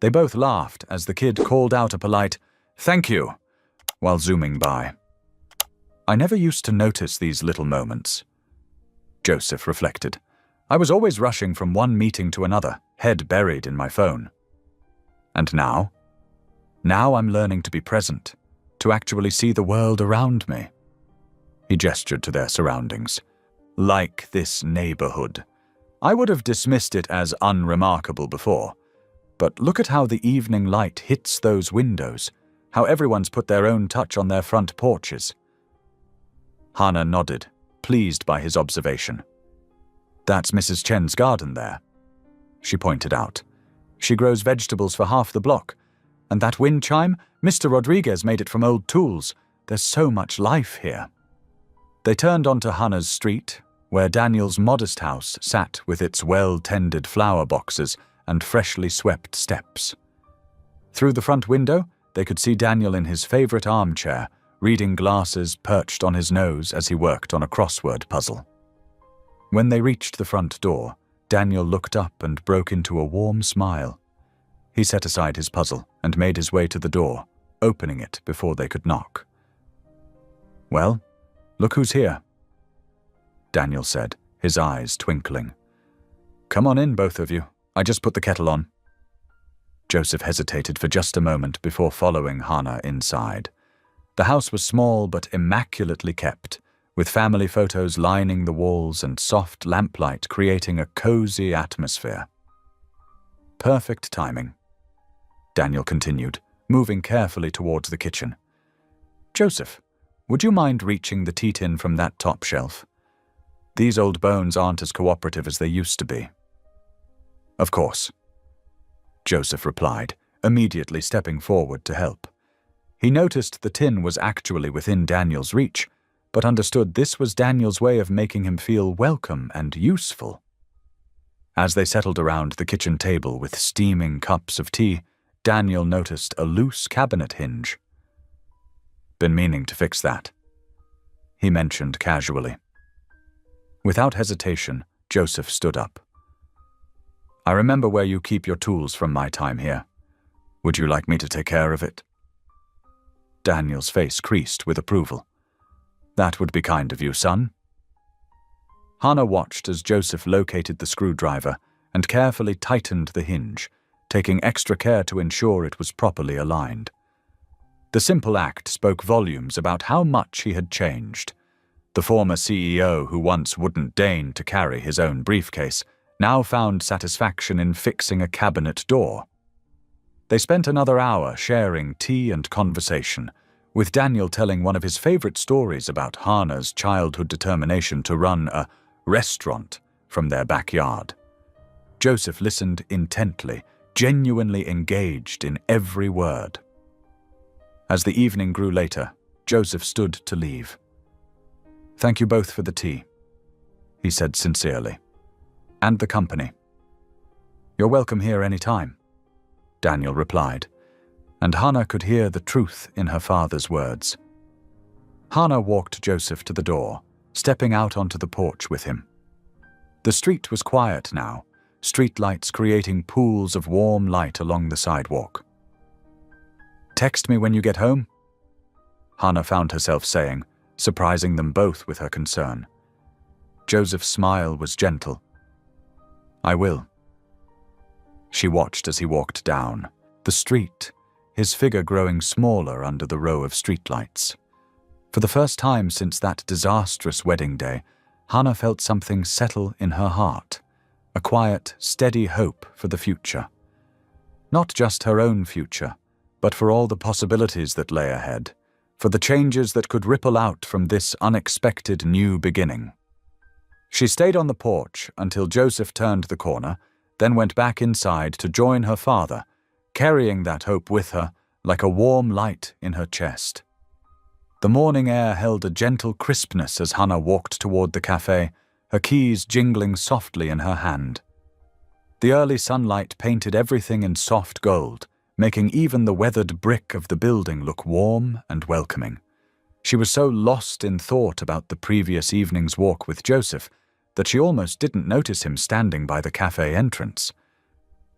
They both laughed as the kid called out a polite, "Thank you," while zooming by. I never used to notice these little moments, Joseph reflected. I was always rushing from one meeting to another, head buried in my phone. And now? Now I'm learning to be present, to actually see the world around me. He gestured to their surroundings. Like this neighborhood. I would have dismissed it as unremarkable before, but look at how the evening light hits those windows, how everyone's put their own touch on their front porches. Hannah nodded, pleased by his observation. That's Mrs. Chen's garden there, she pointed out. She grows vegetables for half the block. And that wind chime, Mr. Rodriguez made it from old tools. There's so much life here. They turned onto Hannah's street, where Daniel's modest house sat with its well-tended flower boxes and freshly swept steps. Through the front window, they could see Daniel in his favorite armchair, reading glasses perched on his nose as he worked on a crossword puzzle. When they reached the front door, Daniel looked up and broke into a warm smile. He set aside his puzzle and made his way to the door, opening it before they could knock. Well, look who's here, Daniel said, his eyes twinkling. Come on in, both of you. I just put the kettle on. Joseph hesitated for just a moment before following Hannah inside. The house was small but immaculately kept, with family photos lining the walls and soft lamplight creating a cozy atmosphere. Perfect timing, Daniel continued, moving carefully towards the kitchen. Joseph, would you mind reaching the tea tin from that top shelf? These old bones aren't as cooperative as they used to be. Of course, Joseph replied, immediately stepping forward to help. He noticed the tin was actually within Daniel's reach, but understood this was Daniel's way of making him feel welcome and useful. As they settled around the kitchen table with steaming cups of tea, Daniel noticed a loose cabinet hinge. Been meaning to fix that, he mentioned casually. Without hesitation, Joseph stood up. I remember where you keep your tools from my time here. Would you like me to take care of it? Daniel's face creased with approval. That would be kind of you, son. Hannah watched as Joseph located the screwdriver and carefully tightened the hinge, taking extra care to ensure it was properly aligned. The simple act spoke volumes about how much he had changed. The former CEO, who once wouldn't deign to carry his own briefcase, now found satisfaction in fixing a cabinet door. They spent another hour sharing tea and conversation, with Daniel telling one of his favorite stories about Hannah's childhood determination to run a restaurant from their backyard. Joseph listened intently, genuinely engaged in every word. As the evening grew later, Joseph stood to leave. Thank you both for the tea, he said sincerely, and the company. You're welcome here any time, Daniel replied, and Hannah could hear the truth in her father's words. Hannah walked Joseph to the door, stepping out onto the porch with him. The street was quiet now, streetlights creating pools of warm light along the sidewalk. Text me when you get home, Hannah found herself saying, surprising them both with her concern. Joseph's smile was gentle. I will. She watched as he walked down the street, his figure growing smaller under the row of streetlights. For the first time since that disastrous wedding day, Hannah felt something settle in her heart, a quiet, steady hope for the future. Not just her own future, but for all the possibilities that lay ahead, for the changes that could ripple out from this unexpected new beginning. She stayed on the porch until Joseph turned the corner, then went back inside to join her father, carrying that hope with her like a warm light in her chest. The morning air held a gentle crispness as Hannah walked toward the cafe, her keys jingling softly in her hand. The early sunlight painted everything in soft gold, making even the weathered brick of the building look warm and welcoming. She was so lost in thought about the previous evening's walk with Joseph that she almost didn't notice him standing by the cafe entrance.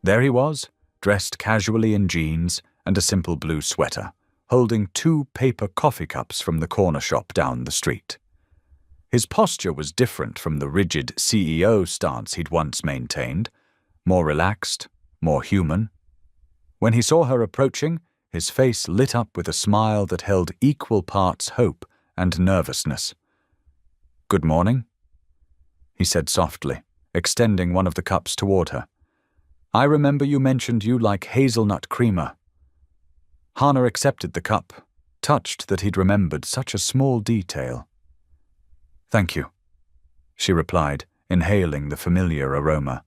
There he was, dressed casually in jeans and a simple blue sweater, holding 2 paper coffee cups from the corner shop down the street. His posture was different from the rigid CEO stance he'd once maintained, more relaxed, more human. When he saw her approaching, his face lit up with a smile that held equal parts hope and nervousness. "Good morning," he said softly, extending one of the cups toward her. "I remember you mentioned you like hazelnut creamer." Hannah accepted the cup, touched that he'd remembered such a small detail. "Thank you," she replied, inhaling the familiar aroma.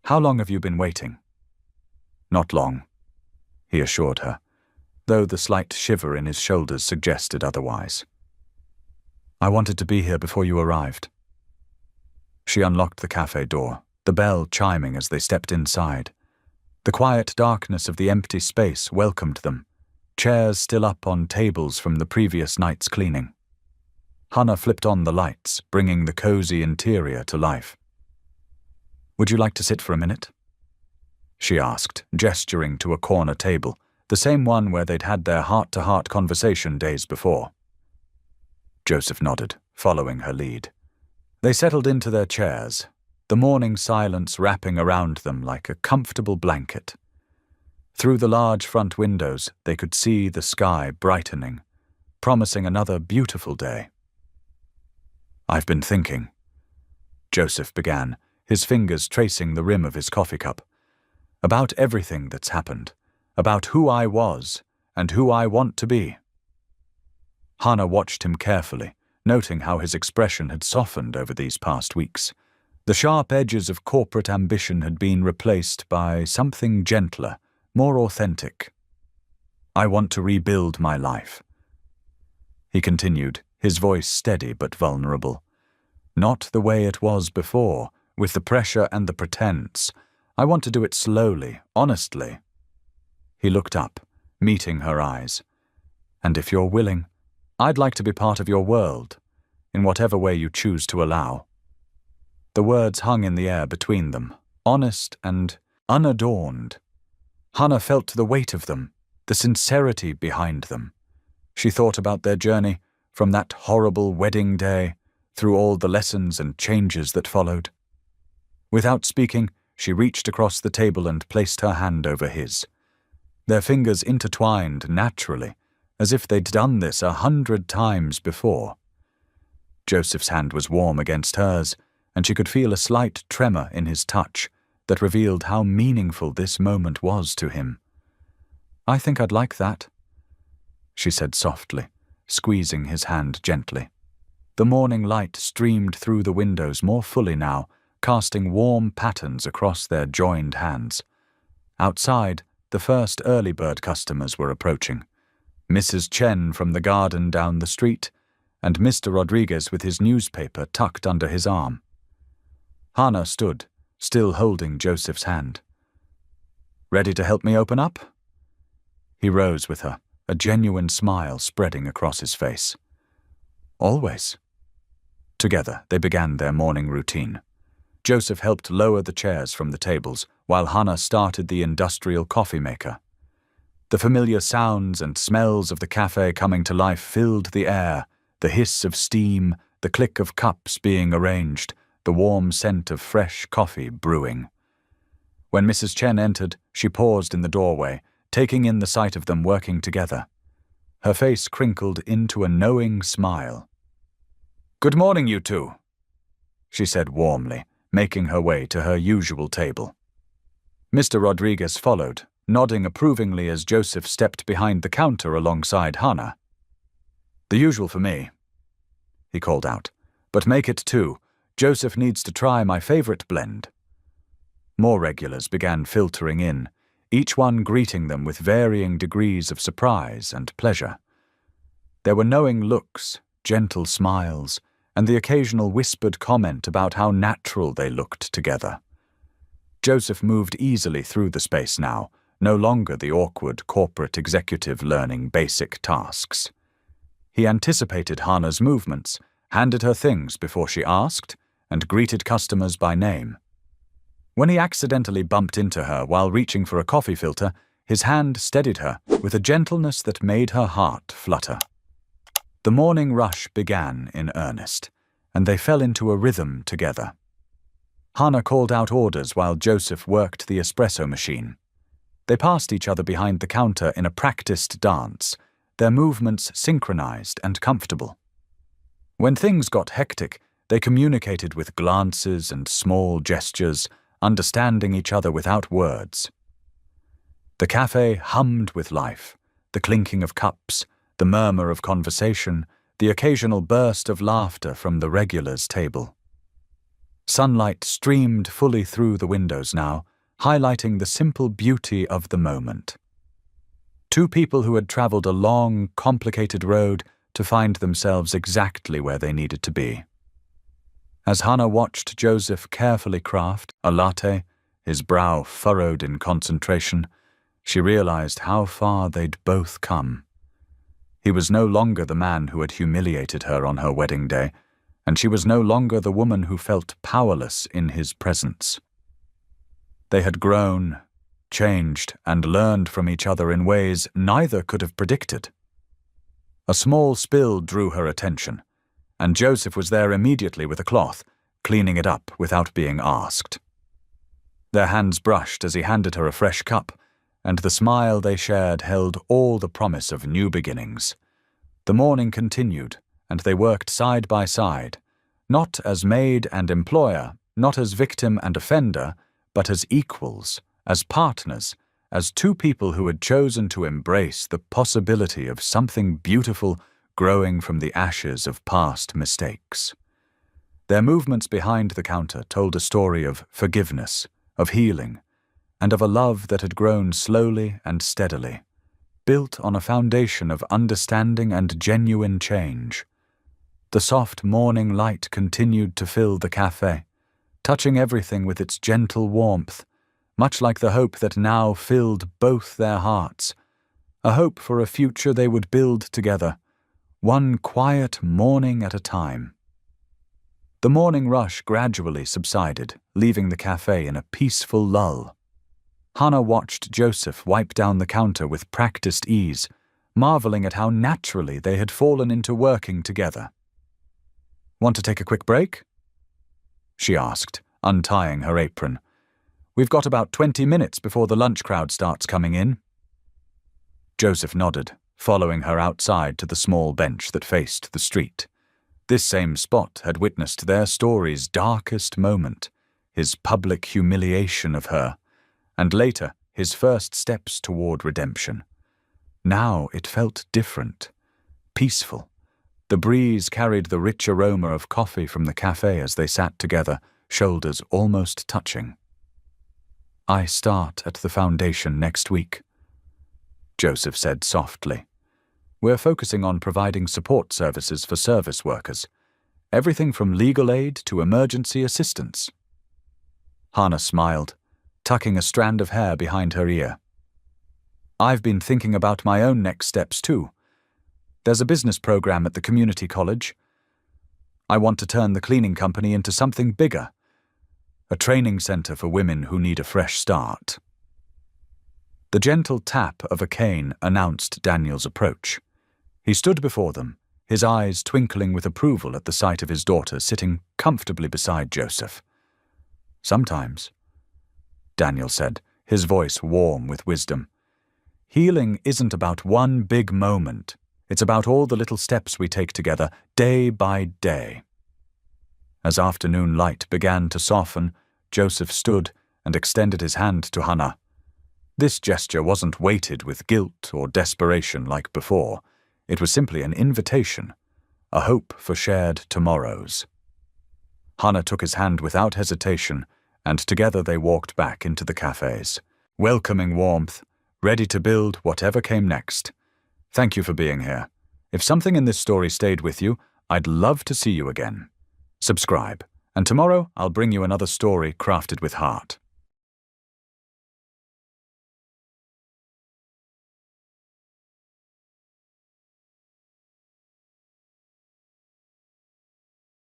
"How long have you been waiting?" "Not long," he assured her, though the slight shiver in his shoulders suggested otherwise. "I wanted to be here before you arrived." She unlocked the cafe door, the bell chiming as they stepped inside. The quiet darkness of the empty space welcomed them, chairs still up on tables from the previous night's cleaning. Hannah flipped on the lights, bringing the cozy interior to life. "Would you like to sit for a minute?" she asked, gesturing to a corner table, the same one where they'd had their heart-to-heart conversation days before. Joseph nodded, following her lead. They settled into their chairs, the morning silence wrapping around them like a comfortable blanket. Through the large front windows, they could see the sky brightening, promising another beautiful day. "I've been thinking," Joseph began, his fingers tracing the rim of his coffee cup, "about everything that's happened, about who I was and who I want to be." Hannah watched him carefully, noting how his expression had softened over these past weeks. The sharp edges of corporate ambition had been replaced by something gentler, more authentic. "I want to rebuild my life," he continued, his voice steady but vulnerable. "Not the way it was before, with the pressure and the pretense. I want to do it slowly, honestly." He looked up, meeting her eyes. "And if you're willing, I'd like to be part of your world, in whatever way you choose to allow." The words hung in the air between them, honest and unadorned. Hannah felt the weight of them, the sincerity behind them. She thought about their journey, from that horrible wedding day, through all the lessons and changes that followed. Without speaking, she reached across the table and placed her hand over his. Their fingers intertwined naturally, as if they'd done this 100 times before. Joseph's hand was warm against hers, and she could feel a slight tremor in his touch that revealed how meaningful this moment was to him. "I think I'd like that," she said softly, squeezing his hand gently. The morning light streamed through the windows more fully now, casting warm patterns across their joined hands. Outside, the first early bird customers were approaching. Mrs. Chen from the garden down the street, and Mr. Rodriguez with his newspaper tucked under his arm. Hannah stood, still holding Joseph's hand. "Ready to help me open up?" He rose with her, a genuine smile spreading across his face. "Always." Together, they began their morning routine. Joseph helped lower the chairs from the tables, while Hannah started the industrial coffee maker. The familiar sounds and smells of the cafe coming to life filled the air, the hiss of steam, the click of cups being arranged, the warm scent of fresh coffee brewing. When Mrs. Chen entered, she paused in the doorway, taking in the sight of them working together. Her face crinkled into a knowing smile. "Good morning, you two," she said warmly, making her way to her usual table. Mr. Rodriguez followed, nodding approvingly as Joseph stepped behind the counter alongside Hannah. "The usual for me," he called out, "but make it 2. Joseph needs to try my favorite blend." More regulars began filtering in, each one greeting them with varying degrees of surprise and pleasure. There were knowing looks, gentle smiles, and the occasional whispered comment about how natural they looked together. Joseph moved easily through the space now, no longer the awkward corporate executive learning basic tasks. He anticipated Hannah's movements, handed her things before she asked, and greeted customers by name. When he accidentally bumped into her while reaching for a coffee filter, his hand steadied her with a gentleness that made her heart flutter. The morning rush began in earnest, and they fell into a rhythm together. Hannah called out orders while Joseph worked the espresso machine. They passed each other behind the counter in a practiced dance, their movements synchronized and comfortable. When things got hectic, they communicated with glances and small gestures, understanding each other without words. The cafe hummed with life, the clinking of cups, the murmur of conversation, the occasional burst of laughter from the regulars' table. Sunlight streamed fully through the windows now, highlighting the simple beauty of the moment. Two people who had traveled a long, complicated road to find themselves exactly where they needed to be. As Hannah watched Joseph carefully craft a latte, his brow furrowed in concentration, she realized how far they'd both come. He was no longer the man who had humiliated her on her wedding day, and she was no longer the woman who felt powerless in his presence. They had grown, changed, and learned from each other in ways neither could have predicted. A small spill drew her attention, and Joseph was there immediately with a cloth, cleaning it up without being asked. Their hands brushed as he handed her a fresh cup, and the smile they shared held all the promise of new beginnings. The morning continued, and they worked side by side, not as maid and employer, not as victim and offender, but as equals, as partners, as two people who had chosen to embrace the possibility of something beautiful growing from the ashes of past mistakes. Their movements behind the counter told a story of forgiveness, of healing, and of a love that had grown slowly and steadily, built on a foundation of understanding and genuine change. The soft morning light continued to fill the cafe, touching everything with its gentle warmth, much like the hope that now filled both their hearts, a hope for a future they would build together, one quiet morning at a time. The morning rush gradually subsided, leaving the cafe in a peaceful lull. Hannah watched Joseph wipe down the counter with practiced ease, marveling at how naturally they had fallen into working together. "Want to take a quick break?" she asked, untying her apron. "We've got about 20 minutes before the lunch crowd starts coming in." Joseph nodded, following her outside to the small bench that faced the street. This same spot had witnessed their story's darkest moment, his public humiliation of her, and later his first steps toward redemption. Now it felt different, peaceful. The breeze carried the rich aroma of coffee from the cafe as they sat together, shoulders almost touching. "I start at the foundation next week," Joseph said softly. "We're focusing on providing support services for service workers, everything from legal aid to emergency assistance." Hannah smiled, tucking a strand of hair behind her ear. "I've been thinking about my own next steps too. There's a business program at the community college. I want to turn the cleaning company into something bigger, a training center for women who need a fresh start." The gentle tap of a cane announced Daniel's approach. He stood before them, his eyes twinkling with approval at the sight of his daughter sitting comfortably beside Joseph. "Sometimes," Daniel said, his voice warm with wisdom, "healing isn't about one big moment. It's about all the little steps we take together, day by day." As afternoon light began to soften, Joseph stood and extended his hand to Hannah. This gesture wasn't weighted with guilt or desperation like before. It was simply an invitation, a hope for shared tomorrows. Hannah took his hand without hesitation, and together they walked back into the cafes, welcoming warmth, ready to build whatever came next. Thank you for being here. If something in this story stayed with you, I'd love to see you again. Subscribe, and tomorrow I'll bring you another story crafted with heart.